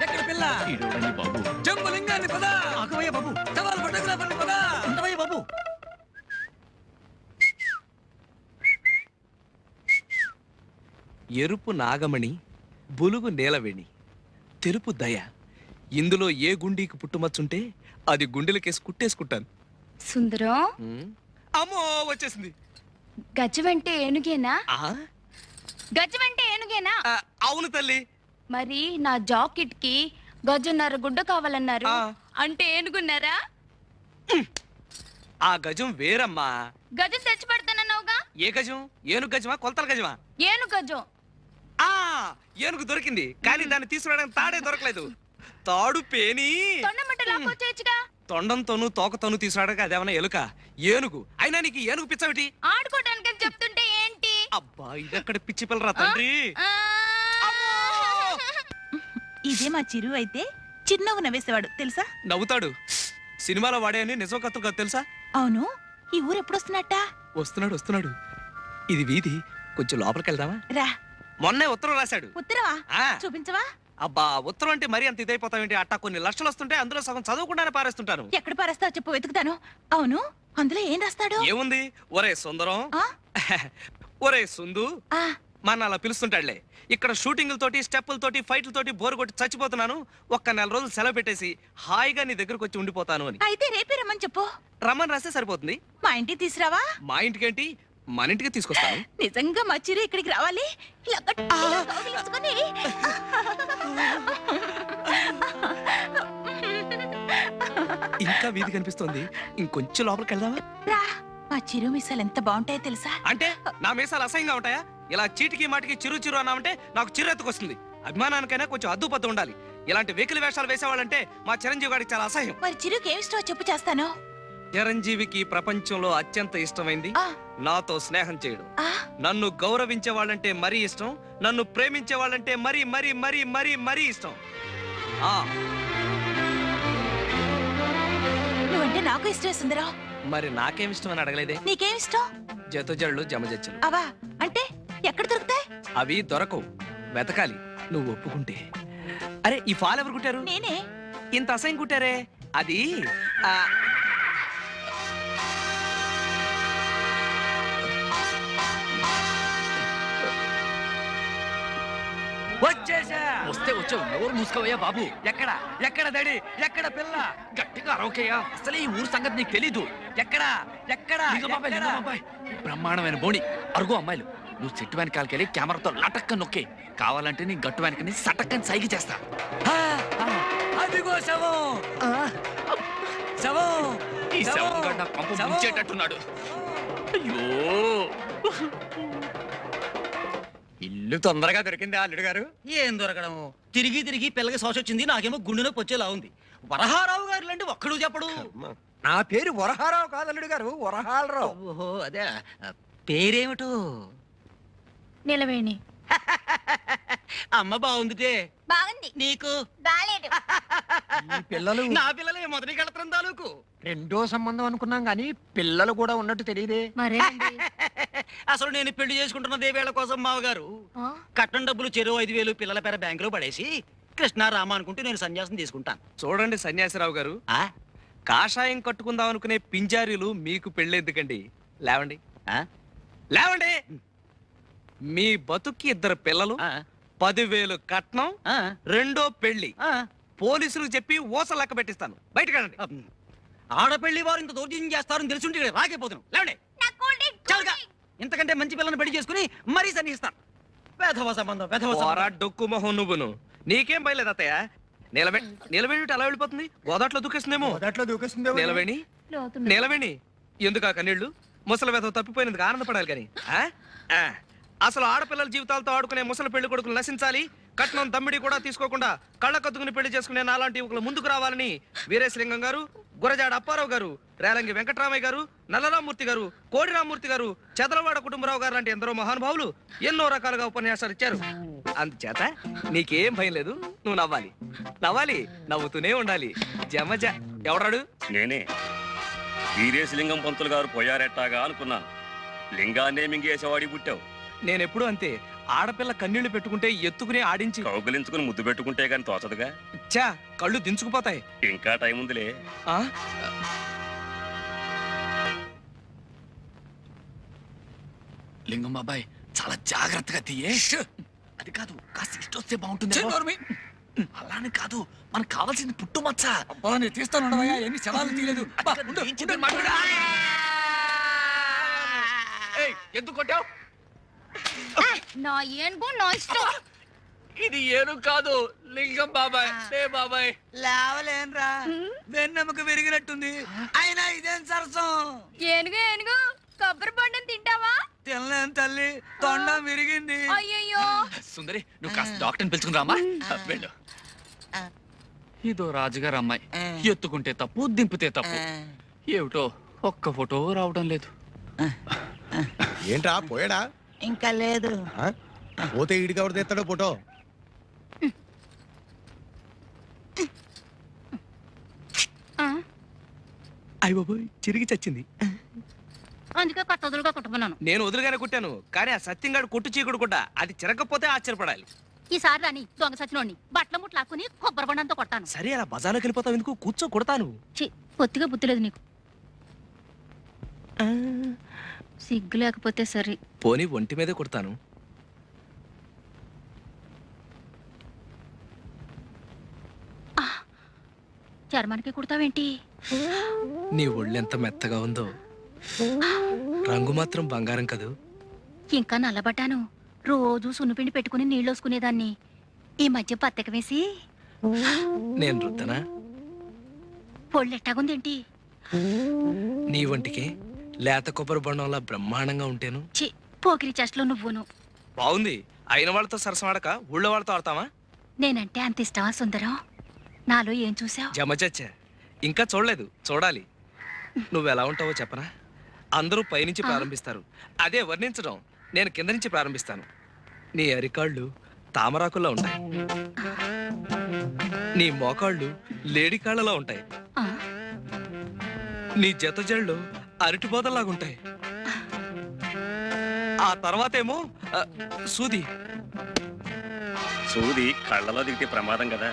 ఎక్కడ పిల్ల? ఈడెవడండి బాబు? జంబులింగాన్ని పద. ఆగవయ్య బాబు, సవాల్ ఫోటోగ్రాఫర్ని పద. ఉండవయ్య బాబు. ఎరుపు నాగమణి, బులుగు నేలవేణి, తెలుపు దయ. ఇందులో ఏ గుండీకి పుట్టుమచ్చుంటే అది గుండెలకేసి కుట్టేసుకుంటాను. సుందరం, అమ్మో వచ్చేసింది. గజమంటే ఏనుగేనా? ఆ? గజమంటే ఏనుగేనా? అవును తల్లి. మరి నా జాకెట్ కి గజన్నర గుడ్డ కావాలన్నారు, ఆ. అంటే ఏనుగున్నారా? ఆ గజం వేరమ్మా. గజం తెచ్చి పెడతానన్నావుగా. ఏ గజం? ఏనుగు గజమా, కొలతల గజమా? ఏనుగు గజం. ఆ ఏనుగు దొరికింది, కానీ దాన్ని తీసుకురావడానికి తాడే దొరకలేదు. తాడు పేని తొండమట్ట లాక్కొచ్చేయచ్చుగా. తొండంతోనూ తోకతోనూ తీసుకురావడానికి అదేమన్నా ఎలుక? ఏనుగు అయినా నీకు ఏనుగు పిచ్చవిటి? ఆడుకోవడానికి చెప్తుంటే ఏంటి? అబ్బా, ఇదక్కడ పిచ్చి పిల్లరా తండ్రి. ఆ. ఇదే మా చిరు అయితే చిన్నగా నవ్వేసేవాడు తెలుసా? నవ్వుతాడు. సినిమాలో వాడే అని నిజం కథ కాదు తెలుసా? అవును, ఈ ఊరు ఎప్పుడు వస్తున్నట్ట? వస్తున్నాడు వస్తున్నాడు. ఇది వీధి, కొంచెం లోపలికి వెళ్దామా? రా. మొన్నే ఉత్తరం రాశాడు. ఉత్తరవా? ఆ. చూపించవా? అబ్బా, ఉత్తరం అంటే మరీ అంత ఇదైపోతావేంటి? అట్టా కొన్ని లక్షలు వస్తుంటే అందులో సగం చదవకుండానే పారేస్తుంటాను. ఎక్కడ పారేస్తావు చెప్పు, వెతుకుతాను. అవును, అందులో ఏం రాస్తాడు? ఏముంది? ఒరే సుందరం, ఆ? ఒరే సుందు, ఆ, మన అలా పిలుస్తుంటాడులే. ఇక్కడ షూటింగులతోటి స్టెప్పులతోటి ఫైట్లతోటి బోరు కొట్టి చచ్చిపోతున్నాను. ఒక్క 4 రోజులు సెలవు పెట్టేసి హాయిగా నీ దగ్గరకు వచ్చి ఉండిపోతాను అని. అయితే రేపే రమ్మని చెప్పు. రమ్మని రాస్తే సరిపోతుంది. మా ఇంటికి తీసురావా? మా ఇంటికేంటి, మన ఇంటికి తీసుకొస్తాను. నిజంగా మా చిరు ఇక్కడికి రావాలి. ఇలా గట్టిగా కౌగిలించుకొని. ఇంకా వీధి కనిపిస్తోంది, ఇంకొంచెం లోపలికి వెళ్దామా? రా. మా చిరు మిసాలు ఎంత బాగుంటాయో తెలుసా? అంటే నా మీసాలు అసహ్యంగా ఉంటాయా? ఇలా చీటికి మాటికి చిరు చిరు అన్నామంటే నాకు చిరెత్తుకొస్తుంది. అభిమానానికైనా కొంచెం అద్దుపద్దు ఉండాలి. ఇలాంటి వెకిలి వేషాలు వేసేవాళ్ళంటే మా చిరంజీవి గారికి చాలా అసహ్యం. మరి చిరుకి ఏమి ఇష్టమో చెప్పు, చేస్తాను. చిరంజీవికి ప్రపంచంలో అత్యంత ఇష్టమైంది ఆ. నాతో స్నేహం చేయడం. ఆ, నన్ను గౌరవించే వాళ్ళంటే మరీ ఇష్టం, నన్ను ప్రేమించే వాళ్ళంటే మరీ మరీ మరీ మరీ మరీ ఇష్టం. నువ్వంటే నాకు ఇష్టమే సుందరం. మరి నాకేం ఇష్టం అని అడగలేదే? నీకేం ఇష్టం? జతుజళ్ళు జమజచ్చలు. అవా అంటే ఎక్కడ దొరుకుతాయి? అవి దొరకవు, వెతకాలి, నువ్వు ఒప్పుకుంటే. అరే, ఈ ఫాల్ ఎవరు కుట్టారు? నేనే. ఇంత అసహ్యం కుట్టారే? అది వచ్చావు నోరు మూసుకోవయ్యా బాబు. ఎక్కడ ఎక్కడ దడి ఎక్కడ పిల్ల? గట్టిగా అరవకయ్యా, అసలే ఈ ఊరు సంగతి నీకు తెలీదు. ఎక్కడ ఎక్కడ బాబాయ్ బ్రహ్మాండమైన బోణి అరుగు అమ్మాయిలు. నువ్వు చెట్టు వెనకాలకెళ్ళి కెమెరాతో లటక్క నొక్కే. కావాలంటే నీ గట్టు వెనకని సటక్కని సైకి చేస్తా. అదిగో శవం, శవం. ఈ శవం గడ్డ పంప ముంచేటట్టున్నాడు. అయ్యో, ఇల్లు తొందరగా దొరికింది అల్లుడు గారు. ఏం దొరకడము, తిరిగి తిరిగి పిల్లకి శోష వచ్చింది, నాకేమో గుండె నొప్పి వచ్చేలా ఉంది. వరహారావు గారు లాంటి ఒక్కడు చెప్పడు. నా పేరు వరహారావు కాదు అల్లుడు గారు, వరహాలరావు. ఓహో అదే, పేరేమిటో? నిలవేణి. అమ్మ బాగుందిటే. బాగుంది. నీకు బాలేదు. పిల్లలు నా పిల్లలే మొదటి కళత్రం తాలూకు. రెండో సంబంధం అనుకున్నాం గాని పిల్లలు కూడా ఉన్నట్టు తెలియదే. మరేనండి. అసలు నేను పెళ్లి చేసుకుంటున్నదే వేళ కోసం మావగారు. కట్నం డబ్బులు చెరువు 5,000 పిల్లల పేర బ్యాంకులో పడేసి కృష్ణారామ అనుకుంటూ నేను సన్యాసం తీసుకుంటాను. చూడండి సన్యాసిరావు గారు, కాషాయం కట్టుకుందాం అనుకునే పింజారీలు మీకు పెళ్ళెందుకండి? లేవండి లేవండి. మీ బతుక్కి 2 పిల్లలు, 10,000 కట్నం, రెండో పెళ్లి. పోలీసులకు చెప్పి ఓస లెక్క పెట్టిస్తాను. బయటకెళ్ళండి. ఆడపెళ్లి వారు ఇంత దౌర్జన్యం చేస్తారని తెలుసుంటే ఇక్కడ రాకపోతున్నాను. లేవండి. చాలుగా, ఇంతకంటే మంచి పిల్లని పెళ్లి చేసుకుని మరీ సన్నిస్తాను. వేధవ సంబంధం, వేధవ సంబంధం. డొక్కు మొహం నువ్వును. నీకేం బయలేదు అత్తయ్య. నిలవేణి అలా వెళ్ళిపోతుంది, గోదాట్లో దూకేస్తుందేమో. నిలవేణి నిలవేణి ఎందుకు ఆ కన్నీళ్లు? ముసలి వేధవ తప్పిపోయినందుకు ఆనందపడాలి కానీ అసలు ఆడపిల్లల జీవితాలతో ఆడుకునే ముసలి పెళ్లి కొడుకులు నశించాలి. కట్నం దమ్మిడి కూడా తీసుకోకుండా కళ్ళ కత్తుకుని పెళ్లి చేసుకునే నాలాంటి యువకులు ముందుకు రావాలని వీరేశలింగం గారు, గురజాడ అప్పారావు గారు, రేలంగి వెంకటరామయ్య గారు, నల్లరామూర్తి గారు, కోడి రామూర్తి గారు, చదలవాడ కుటుంబరావు గారు లాంటి ఎందరో మహానుభావులు ఎన్నో రకాలుగా ఉపన్యాసాలు ఇచ్చారు. అందుచేత నీకేం భయం లేదు, నువ్వు నవ్వాలి. నవ్వాలి, నవ్వుతూనే ఉండాలి. జమజ. ఎవడాడు? నేనే. వీరేశలింగం పంతులు గారు పోయారెట్టాగా అనుకున్నాను. లింగాన్నే మింగేసేవాడి పుట్టావు. నేనెప్పుడు అంతే. ఆడపిల్ల కన్నీళ్లు పెట్టుకుంటే ఎత్తుకుని ఆడించి కౌగులించుకుని ముద్దు పెట్టుకుంటే గాని తోచదుగా. చా, కళ్ళు దించుకుపోతాయి. ఇంకా టైం ఉందిలే. లింగం బాబాయ్ చాలా జాగ్రత్తగా తీయే. అది కాదు, కాస్త ఇష్టొస్తే బాగుంటుంది. అలానే కాదు, మనకు కావాల్సింది పుట్టుమచ్చ. నేను తీస్తాను, ఎన్ని శవాలు తీయలేదు. ఎందుకు కొట్టావు? నా ఏనుగు నా ఇష్టం. ఇది ఏను కాదు, లింగం బాబాయ్. బాబాయ్ లేవలేనరా, వెన్నెముక విరిగినట్టుంది. అయినా ఇదేం సరసం? ఏనుగు ఏనుగు కొబ్బరి బొండం తింటావా? తినలేను తల్లి, తొండం విరిగింది. అయ్యయ్యో. సుందరి, నువ్వు కాస్త డాక్టర్ని పిలుచుకుని రామా. వెళ్ళు. ఇదో రాజుగారు అమ్మాయి. ఎత్తుకుంటే తప్పు, దింపితే తప్పు. ఏమిటో ఒక్క ఫోటో రావడం లేదు. ఏంట్రా పోయాడా? ఇంకా లేదు. పోతే ఈడికి ఎవరు తెస్తాడో ఫోటో? అయ్య బాబోయ్, చిరిగి చచ్చింది. అందుకే కొత్త వదులుగా కుట్టుకున్నాను. నేను వదులుగానే కుట్టాను, కానీ ఆ సత్యంగాడు కొట్టు చీకుడు కూడా అది చిరగకపోతే ఆశ్చర్యపడాలి. ఈసారి రాని దొంగ సచినోడిని బట్టల ముట్లాక్కుని కొబ్బరి బొండంతో కొట్టాను. సరే, అలా బజార్లోకి వెళ్ళిపోతావు ఎందుకు? కూర్చో, కొడతాను. పొత్తిగా బుద్ధి లేదు నీకు. సిగ్గు లేకపోతే సరే. పోనీ ఒంటి మీదే కొడతాను. చర్మానికి కుడతావేంటి? నీ ఒళ్ళెంత మెత్తగా ఉందో, రంగు మాత్రం బంగారం కదూ. ఇంకా నల్లబడ్డాను. రోజు సున్నిపిండి పెట్టుకుని నీళ్ళోసుకునేదాన్ని. ఈ మధ్య పత్తక వేసి నేను రుద్దనా? పొళ్ళెట్టాగుందేంటి? నీ వంటికి లేత కొబ్బరి బొండంలా బ్రహ్మాండంగా ఉంటేను. పోకిరి చెస్ట్లో నువ్వును. బాగుంది. అయిన వాళ్ళతో సరసమాడక ఊళ్ళో వాళ్ళతో ఆడతావా? నేనంటే అంత ఇష్టమా సుందరం? నాలో ఏం చూసావు? జమచచ్చా, ఇంకా చూడలేదు, చూడాలి. నువ్వెలా ఉంటావో చెప్పనా? అందరూ పైనుంచి ప్రారంభిస్తారు, అదే వర్ణించడం నేను కింద నుంచి ప్రారంభిస్తాను. నీ అరికాళ్ళు తామరాకుల్లో ఉంటాయి, నీ మోకాళ్ళు లేడికాళ్ళలా ఉంటాయి, నీ జత జళ్ళు అరటిబోదల్లాగుంటాయి. ఆ తర్వాతేమో సూది. సూది కళ్ళలో దిగితే ప్రమాదం కదా.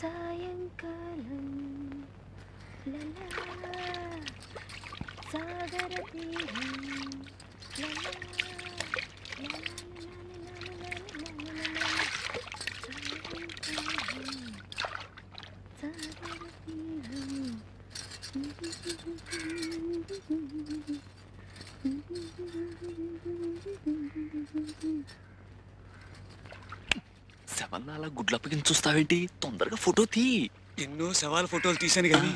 సాయంకాలం లలా, సాగర తీరం లలా, లలా, లలా, సాగర తీరం. శవన్నాల గుడ్లప్పగిన చూస్తావేంటి? తొందరగా ఫోటో తీ. ఎన్నో శవాల ఫోటోలు తీశాను కానీ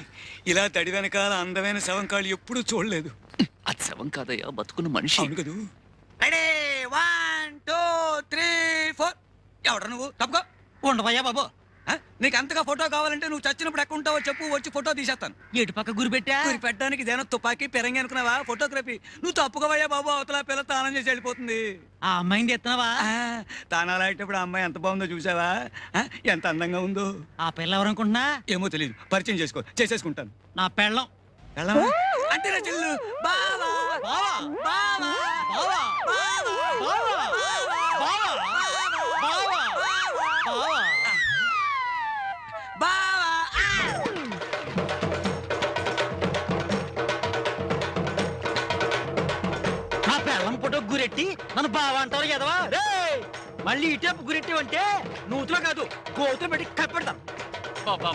ఇలా తడి వెనకాల అందమైన శవం కాళ్ళు ఎప్పుడూ చూడలేదు. అది శవం కాదయ్యా, బతుకున్న మనిషి. అవును కదూ. రెడీ 1 2 3 4. ఎవడ నువ్వు? తప్పుకో. ఉండవయ్యా బాబు. నీకు అంతగా ఫోటో కావాలంటే నువ్వు చచ్చినప్పుడు ఎక్కడ ఉంటావో చెప్పు, వచ్చి ఫోటో తీసేస్తాను. ఎటు పక్క గురి పెట్టా? గురి పెట్టడానికి ఇదేనా తుపాకీ పెరంగి అనుకున్నావా? ఫోటోగ్రఫీ. నువ్వు తప్పుకోవయ్యా బాబు, అవతల పిల్ల తానం చేసి వెళ్ళిపోతుంది. ఆ అమ్మాయిని ఎత్తున్నావా? తానాలు అయ్యేటప్పుడు ఆ అమ్మాయి ఎంత బాగుందో చూసావా? ఎంత అందంగా ఉందో. ఆ పిల్ల ఎవరు అనుకుంటున్నా? ఏమో తెలియదు. పరిచయం చేసేసుకుంటాను. నా పెళ్ళం. పెళ్ళమా? అంటే నా చెల్లు. బావా బావా బావా బావా బావా నా పెళ్ళం ఫోటో గురెట్టి నన్ను బావా అంటారు కదవా? మళ్ళీ ఇటేపు గురెట్టి అంటే నూతులో కాదు, గోతులు పెట్టి కప్పెడతాను.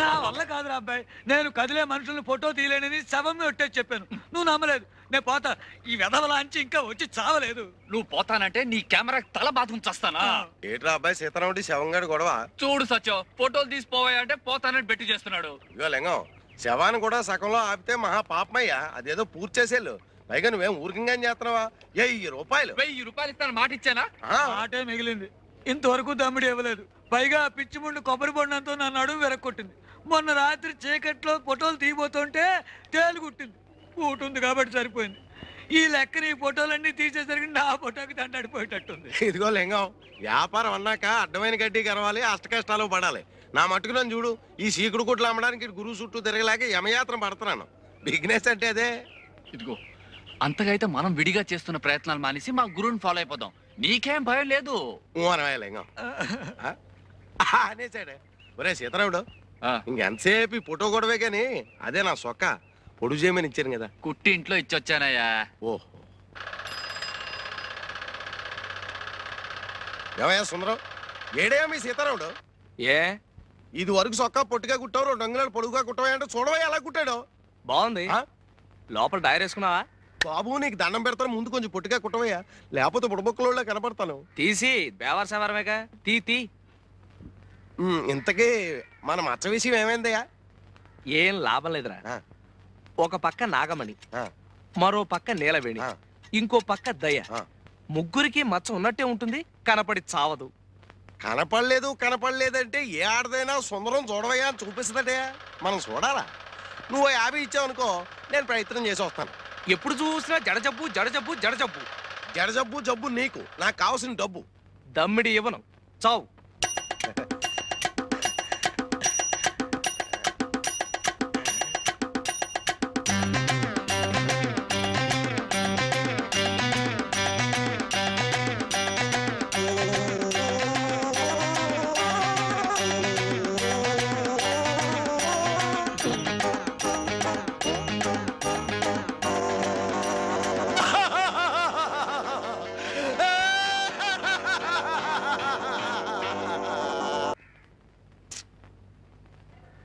నా వల్ల కాదురా అబ్బాయి, నేను కదిలే మనుషులను ఫోటో తీయలేనని శవం ఒట్టేసి చెప్పాను. నువ్వు నమ్మలేదు. నేను పోతా. ఈ వెధవలాంచి ఇంకా వచ్చి చావలేదు. నువ్వు పోతానంటే నీ కెమెరా తల బాధం చేస్తానా? ఏట్రా అబ్బాయి సీతారాముడి శవంగాడు గొడవ? చూడు సత్యం, ఫోటోలు తీసిపోవాయి అంటే పోతానని బెట్టి చేస్తున్నాడు. ఇగో లింగం, శవాన్ని కూడా సగంలో ఆపితే మహా పాపమయ్యా. అదేదో పూర్తి చేసేళ్ళు. పైగా నువ్వేం ఊరికంగా చేస్తున్నావా? 1000 రూపాయలు. 1000 రూపాయలు ఇస్తాను మాట ఇచ్చానా? ఆటే మిగిలింది. ఇంతవరకు దమ్ముడు ఇవ్వలేదు. పైగా పిచ్చి ముందు కొబ్బరి బొండంతో నా నడుము వెరక్కొట్టింది. మొన్న రాత్రి చీకట్లో ఫోటోలు తీయబోతుంటే తేలు కుట్టింది. కూటుంది కాబట్టి సరిపోయింది. ఈ లెక్కన ఈ ఫోటోలన్నీ తీసేసరికి నా ఫోటోకి దండడిపోయేటట్టుంది. ఇదిగో లింగం, వ్యాపారం అన్నాక అడ్డమైన గడ్డి కరవాలి, అష్ట కష్టాలు పడాలి. నా మట్టుకు నన్ను చూడు, ఈ సీకుడు గుడ్లు అమ్మడానికి గురువు చుట్టూ తిరగలేక యమయాత్ర పడుతున్నాను. బిజినెస్ అంటే అదే. ఇదిగో, అంతగా అయితే మనం విడిగా చేస్తున్న ప్రయత్నాలు మానేసి మా గురువుని ఫాలో అయిపోదాం. నీకేం భయం లేదు. లింగం అనేసాడే. ఒరే సీతారాముడు, ఇంకెంతసేపు ఈ ఫోటో గొడవే కానీ అదే నా సొక్క పొడుగు చేయమని ఇచ్చాను కదా. కుట్టి ఇంట్లో ఇచ్చొచ్చానయ్యా. ఓహో, ఏమయ్యా సుందరం, ఏడే మీ సీతారాముడు? ఏ ఇది వరకు సొక్క పొట్టిగా కుట్టావు, 2 అంగుళాలు పొడుగుగా కుట్టవా అంటే చూడవా ఎలా కుట్టాడు. బాగుంది. లోపల డైర్ వేసుకున్నావా? బాబు నీకు దండం పెడతాను, ముందు కొంచెం పొట్టిగా కుట్టవయ్యా, లేకపోతే బుడబొక్కలో కనపడతాను. తీసి బేవర్ సవరమేగా, తీ. ఇంతకీ మన మచ్చ విషయం ఏమైందయ్యా? ఏం లాభం లేదురా. ఒక పక్క నాగమణి, మరో పక్క నీలవేణి, ఇంకో పక్క దయ. ముగ్గురికి మచ్చ ఉన్నట్టే ఉంటుంది, కనపడి చావదు. కనపడలేదంటే ఏ ఆడదైనా సుందరం చూడవయ్యా అని చూపిస్తుందటే. మనం చూడాలా? నువ్వు 50 ఇచ్చావనుకో, నేను ప్రయత్నం చేసి వస్తాను. ఎప్పుడు చూసినా జడజబ్బు. జబ్బు నీకు, నాకు కావాల్సిన డబ్బు. దమ్మిడి ఇవ్వను, చావు.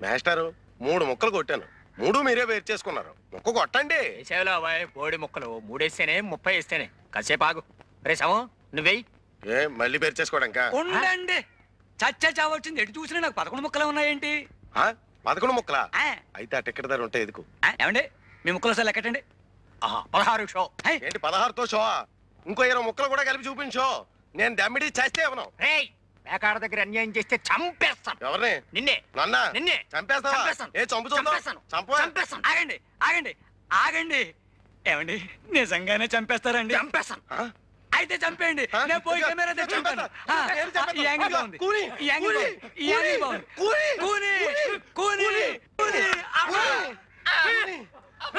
మాస్టారు, 3 ముక్కలు కొట్టాను, 3 మీరే వేరు చేసుకున్నారు. ముక్క కొట్టండి. బోడి ముక్కలు 3 వేస్తేనే 30 వేస్తేనే. కాసేపు ఆగు. రే శవం, నువ్వేయి. ఏ మళ్ళీ వేరు చేసుకోవడానికా? ఉండండి. చచ్చా చావచ్చింది. ఎటు చూసినా నాకు 11 ముక్కలు ఉన్నాయేంటి? 11 ముక్కలా? అయితే ఆ టికెట్ ధర ఉంటే ఎదుకు. ఏమండి, మీ ముక్కలు సార్ లెక్కటండి. 16 షో. ఏంటి 16తో షో? ఇంకో 20 ముక్కలు కూడా కలిపి చూపించో. నేను దమ్మిడి చేస్తే ఇవ్వను. మేకాడ దగ్గర అన్యాయం చేస్తే చంపేస్తాను. ఎవరిని? నిన్నే. నిన్నే చంపేస్తావా? ఏ చంపేస్తాను. ఆగండి. ఏమండి, నిజంగానే చంపేస్తారండి? చంపేస్తాను. అయితే చంపేయండి. నేను పోయి కెమెరా తెచ్చుకుంటాను. ఈ యాంగిల్ బాగుంది. ఈ యాంగిల్ బాగుంది.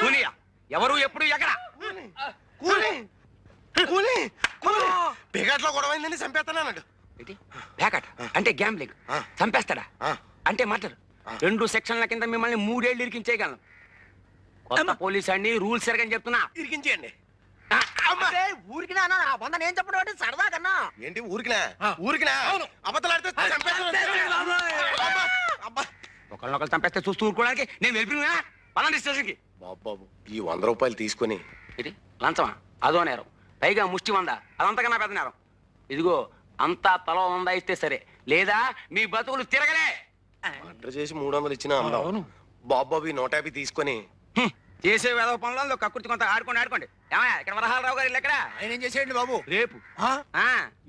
కూలియా? ఎవరు, ఎప్పుడు, ఎక్కడ? పేకాట్లో గొడవైందని చంపేస్తానన్నాడు. పేకాట అంటే గ్యాంబ్లింగ్. చంపేస్తాడా? అంటే మటర్. 2 సెక్షన్ల కింద మిమ్మల్ని 3 ఏళ్ళు ఇరికించేయగలను. కొత్త పోలీస్ అండి, రూల్స్ ఎరగని చెప్తున్నా. ఇరికించేయండి. ఊరికి నేను చెప్పడం అంటే సరదా కన్నా. ఏంటి ఊరికినా? ఊరికినా? అబద్ధాలాడితే చంపేస్తాను. ఒకళ్ళనొకళ్ళు చంపేస్తే చూస్తూ ఊరుకోవడానికి నేను వెళ్ళిపోయినా పలాంటి స్టేషన్కి. బాబు ఈ 100 రూపాయలు తీసుకొని ఇది లంచమా? అదో నేరం, పైగా ముష్టి 100, అదంతకన్నా పెద్ద నేరం. ఇదిగో అంతా తల 100 ఇస్తే సరే, లేదా మీ బతుకులు తిరగలే. మర్డర్ చేసి 300 ఇచ్చినా అందం. బాబు ఈ 150 తీసుకొని చేసే వేదవ పనులలో కక్కుర్తి కొంత ఆడుకోండి. ఏమయ్యా ఇక్కడ వరహాలరావు గారు ఎక్కడ? ఆయన ఏం చేసేయండి బాబు? రేపు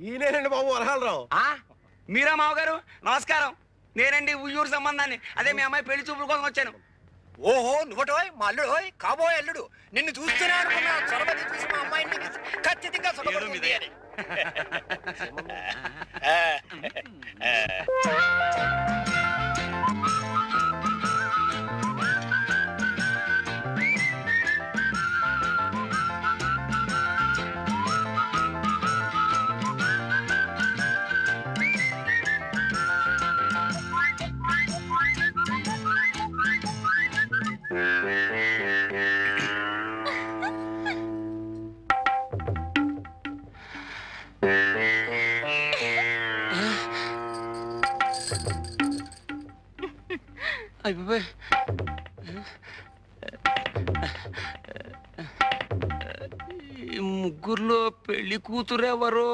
ఈయనేనండి బాబు వరహాలరావు. మీరా మావగారు? నమస్కారం. నేనండి ఉయ్యూరు సంబంధాన్ని. అదే మీ అమ్మాయి పెళ్లి చూపుల కోసం వచ్చాను. ఓహో నువ్వటోయ్ మా అల్లుడు, కాబోయే అల్లుడు. నిన్ను చూస్తూనే అనుకున్నా చొరబడి చూసి మా అమ్మాయిని ఖచ్చితంగా సుఖపడుతుంది అని. అయిపోయి ఈ ముగ్గురులో పెళ్లి కూతురెవరు?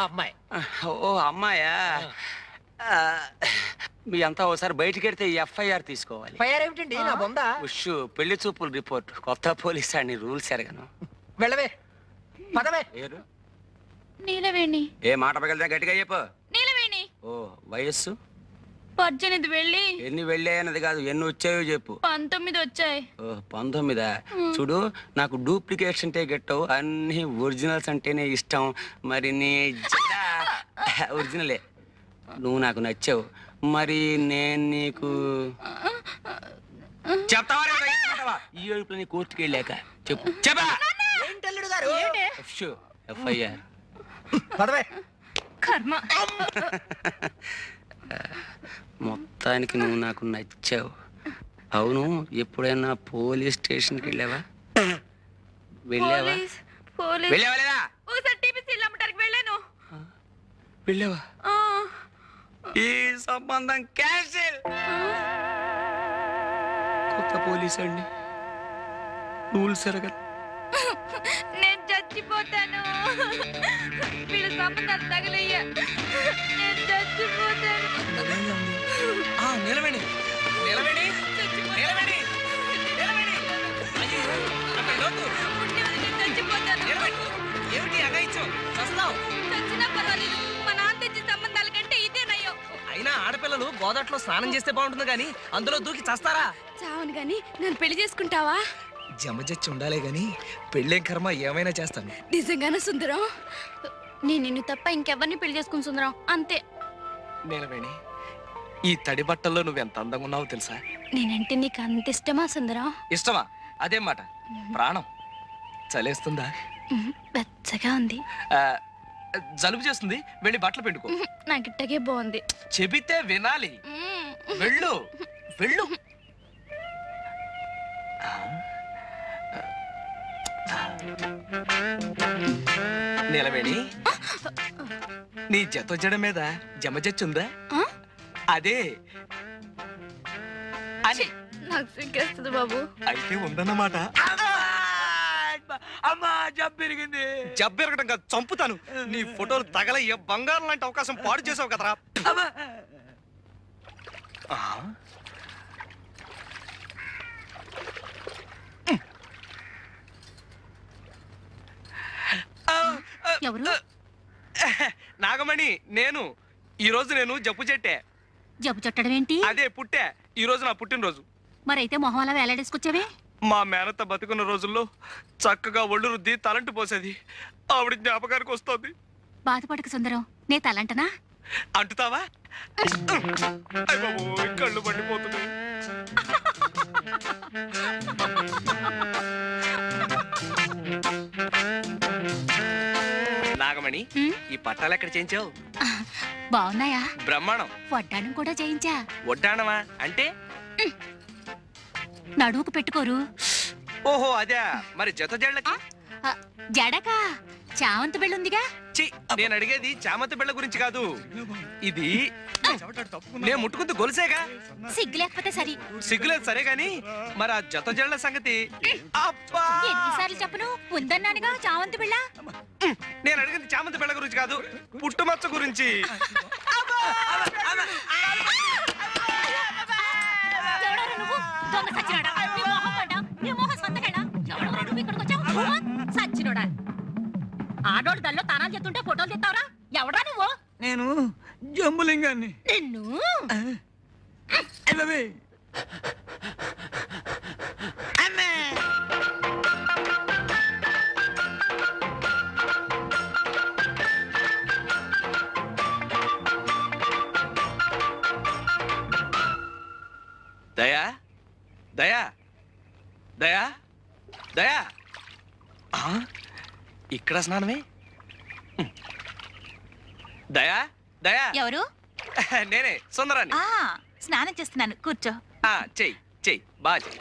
అమ్మాయి. ఓ అమ్మాయా? మీ అంతా ఒకసారి బయటికి వెళ్తే ఎఫ్ఐఆర్ తీసుకోవాలి. ఫైర్ ఏమిటండి నా బొందా? ఉష్ పెళ్లి చూపులు రిపోర్ట్. కొత్త పోలీస్ అని రూల్స్ ఎరగను. వెళ్ళవే పదవే. నీలవేణి. ఏ మాట పగలదా గట్టిగా చెప్పు. నీలవేణి. ఓ వయస్సు 18 వెళ్ళి ఎన్ని వెళ్ళాయన్నది కాదు, ఎన్ని వచ్చాయో చెప్పు. 19 వచ్చాయి. ఓ 19. చూడు, నాకు డూప్లికేట్స్ అంటే గెట్టవు, అన్ని ఒరిజినల్స్ అంటేనే ఇష్టం. మరి నీ ఒరిజినలే. నువ్వు నాకు నచ్చావు, మరి నేను నీకు చెప్తావా? ఈ ఏడుపులో నీ కోర్టుకి వెళ్ళాక చెప్పు. చెప్పా ఎఫ్ఐఆర్ పదవే. కర్మ. మొత్తానికి నువ్వు నాకు నచ్చావు. అవును, ఎప్పుడైనా పోలీస్ స్టేషన్కి వెళ్ళావా? వెళ్ళావా? వెళ్ళావా లేదా? వెళ్ళావా? ఈ సంబంధం క్యాన్సిల్. కొత్త పోలీస్ అండి, రూల్స్ ఎరగదు. నేను చచ్చిపోతాను. వీళ్ళ సంబంధాలు తగలయ్యా. నేను చచ్చిపోతాను. నిలవేణి నిలవేణి నిలవేణి నిలవేణి. అయ్యో, అక్కడ లోతు. చచ్చిపోతాను. ఏమిటి అగాయిచ్చు? చస్తావు. చచ్చినా పర్వాలేదు, మా నాన్న తెచ్చిన సంబంధాల కంటే ఇదే నయ్యో. అయినా ఆడపిల్లలు గోదాట్లో స్నానం చేస్తే బాగుంటుంది కానీ అందులో దూకి చస్తారా? చావును గాని నన్ను పెళ్లి చేసుకుంటావా? జమజచ్చి ఉండాలే గాని పెళ్ళేం కర్మ, ఏమైనా చేస్తాను. నిజంగానే సుందరం? నేను నిన్ను తప్ప ఇంకెవరిని పెళ్లి చేసుకుని సుందరం, అంతే. నీలవేణి, ఈ తడి బట్టల్లో నువ్వెంత అందంగా ఉన్నావో తెలుసా? నేనంటే నీకు అంత ఇష్టమా సుందరం? ఇష్టమా? అదేం మాట. ప్రాణం. చలేస్తుందా? వెచ్చగా ఉంది. జలుబు చేస్తుంది, వెళ్ళి బట్టలు పెట్టుకో. నాకు ఇట్టగే బాగుంది. చెబితే వినాలి. వెళ్ళు వెళ్ళు. నిలవేణి, నీ జత మీద జమజచ్చుందా? అదే అని. నాకు సిగ్గేస్తుంది బాబు. అయితే ఉందన్నమాట. అమ్మా జబ్బిరిగింది. జబ్బెరగడం కాదు, చంపుతాను. నీ ఫోటోలు తగలయ్యే బంగారం లాంటి అవకాశం పాడు చేసావు కదరా. ఎవరు? నాగమణి, నేను. ఈ రోజు నేను జబ్బు చెట్టే. జబ్బు చుట్టడం ఏంటి? అదే పుట్టే. ఈ రోజు నా పుట్టినరోజు. మరైతే మొహం అలా వేలాడేసుకొచ్చావే? మా మేనత్త బతుకున్న రోజుల్లో చక్కగా ఒళ్ళు రుద్ది తలంటు పోసేది. ఆవిడ జ్ఞాపకానికి వస్తుంది. బాధపడక సుందరం, నే తలంటనా? అంటుతావా? కళ్ళు మండిపోతుంది. నాగమణి, ఈ పట్టాలు ఎక్కడ చేయించావు? బాగున్నాయా? బ్రహ్మాండం. వడ్డాణం కూడా చేయించా. వడ్డాణమా అంటే? నడువుకు పెట్టుకోరు. ఓహో అదే. మరి జత జళ్ళకి? జడకా చామంతి బెళ్ళుందిగా. చి, నేను అడిగేది చామంతి బిళ్ళ గురించి కాదు. ఇది నేను ముట్టుకుంటూ గొలుసేగా. సిగ్గు లేకపోతే సరి. సిగ్గులేదు సరే గాని మరి ఆ జత జళ్ళ సంగతి. అబ్బా, ఎన్నిసార్లు చెప్పను, ఉందన్నానుగా చామంతి బిళ్ళ. నేను అడిగింది చామంతి బిళ్ళ గురించి కాదు, పుట్టుమచ్చ గురించి. ఎవడారా నువ్వు? దొంగ సచ్చినోడా. నీ మొహం పడ్డా, నీ మొహం సంతకేడా. ఎవడరా నువ్వు ఇక్కడికి వచ్చావు? సచ్చినోడా. ఆడోడు దల్లో తానాలు చేస్తుంటే ఫోటోలు తెస్తావరా? ఎవడా నువ్వు? నేను జంబులింగాన్ని. నిన్ను దయా దయా దయా దయా, ఇక్కడ స్నానమే? దయా దయా. ఎవరు? నేనే సుందరాన్ని. స్నానం చేస్తున్నాను, కూర్చో. చెయ్యి చెయ్యి, బాగా చెయ్యి.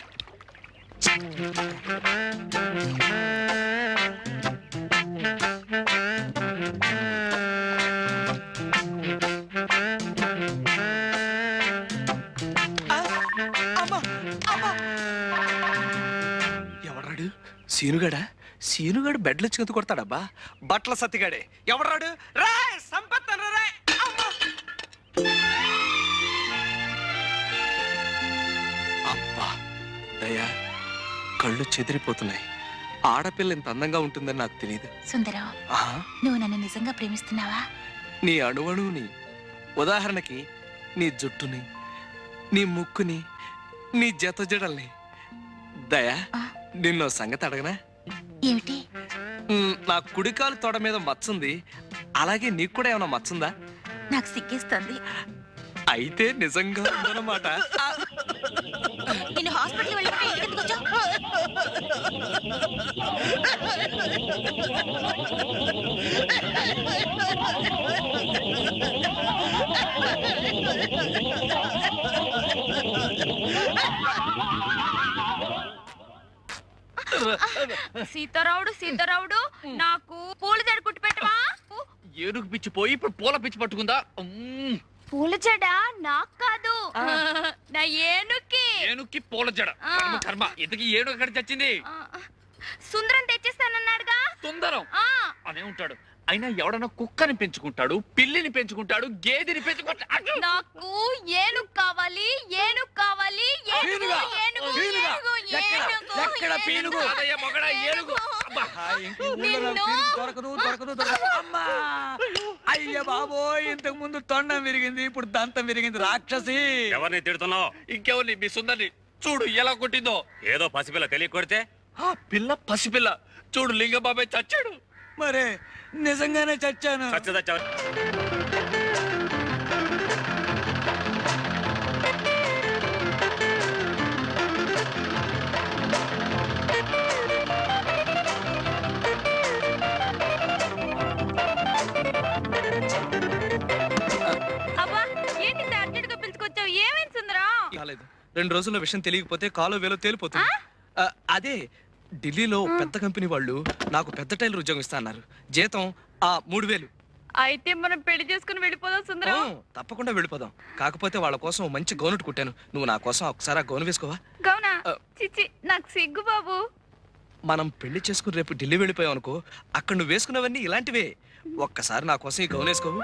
ఎవరాడు? సీనుగాడా? సీనుగాడు బెడ్లు వచ్చి కొడతాడబ్బా. బట్టల సత్తిగాడే. ఎవరాడు? రా సంపత్తను రా. అబ్బా దయా, కళ్ళు చెదిరిపోతున్నాయి. ఆడపిల్ల ఇంత అందంగా ఉంటుందని నాకు తెలియదు. సుందరం, నువ్వు నన్ను నిజంగా ప్రేమిస్తున్నావా? నీ అణువణువుని, ఉదాహరణకి నీ జుట్టుని, నీ ముక్కుని, నీ జత జడల్ని. దయా, నిన్నో సంగతి అడగనా? ఏమిటి? నా కుడికాలు తొడ మీద మచ్చుంది, అలాగే నీకు కూడా ఏమైనా మచ్చుందా? నాకు సిగ్గేస్తుంది. అయితే నిజంగా ఉందన్నమాట. నేను హాస్పిటల్ వెళ్ళకుండా ఇంటికి ఎందుకు వచ్చావు? సీతారావుడు సీతారావుడు, నాకు పూల జడ కుట్టి పెట్టవా? ఏనుగు పిచ్చి పోయి ఇప్పుడు పూల పిచ్చి పట్టుకుందా? పూల జడ నాకు కాదు, నా ఏనుక్కి. ఏనుక్కి పూల జడ. కర్మ కర్మ, ఇంతకీ ఏనుగు ఎక్కడ చచ్చింది? సుందరం తెచ్చిస్తానన్నాడుగా. సుందరం అనే ఉంటాడు. అయినా ఎవడన్నా కుక్కని పెంచుకుంటాడు, పిల్లిని పెంచుకుంటాడు, గేదెని పెంచుకుంటాడు. నాకు ఏనుగు కావాలి, ఏనుగు కావాలి, ఏనుగు, ఏనుగు, ఏనుగు, ఏనుగు, ఎక్కడ పీనుగు? అదయ్య మొగడ ఏనుగు. అబ్బా, అమ్మా, అయ్య బాబోయ్, ఇంతకు ముందు తొండం విరిగింది, ఇప్పుడు దంతం విరిగింది. రాక్షసి. ఎవరిని తిడుతున్నావు? ఇంకెవరిని? మీ సుందరిని. చూడు ఎలా కొట్టిందో. ఏదో పసిపిల్ల తెలియ కొడితే ఆ పిల్ల పసిపిల్ల. చూడు లింగబాబాయ్ చచ్చాడు. మరే నిజంగానే చచ్చాను. చచ్చదచ్చ. అబ్బా, ఏంటి ఇంత అర్జెంట్ గా పిలుచుకొచ్చావు? ఏమైంది సుందరం? కాలేదు. 2 రోజుల్లో విషయం తెలియకపోతే కాలో వేలో తేలిపోతుంది. అదే ఢిల్లీలో పెద్ద కంపెనీ వాళ్ళు నాకు పెద్ద టైలర్ ఉద్యోగం ఇస్తా అన్నారు. జీతం 3000. అయితే మనం పెళ్లి చేసుకుని వెళ్ళిపోదాం సుందరం. తప్పకుండా వెళ్ళిపోదాం. కాకపోతే వాళ్ళ కోసం మంచి గౌను కుట్టాను. నువ్వు నా కోసం ఒకసారి ఆ గౌను వేసుకోవా? గౌనా? చిచ్చి, నాకు సిగ్గు బాబు. మనం పెళ్లి చేసుకుని రేపు ఢిల్లీ వెళ్ళిపోయావు అనుకో, అక్కడ నువ్వు వేసుకున్నవన్నీ ఇలాంటివే. ఒక్కసారి నా కోసం ఈ గౌను వేసుకోవు.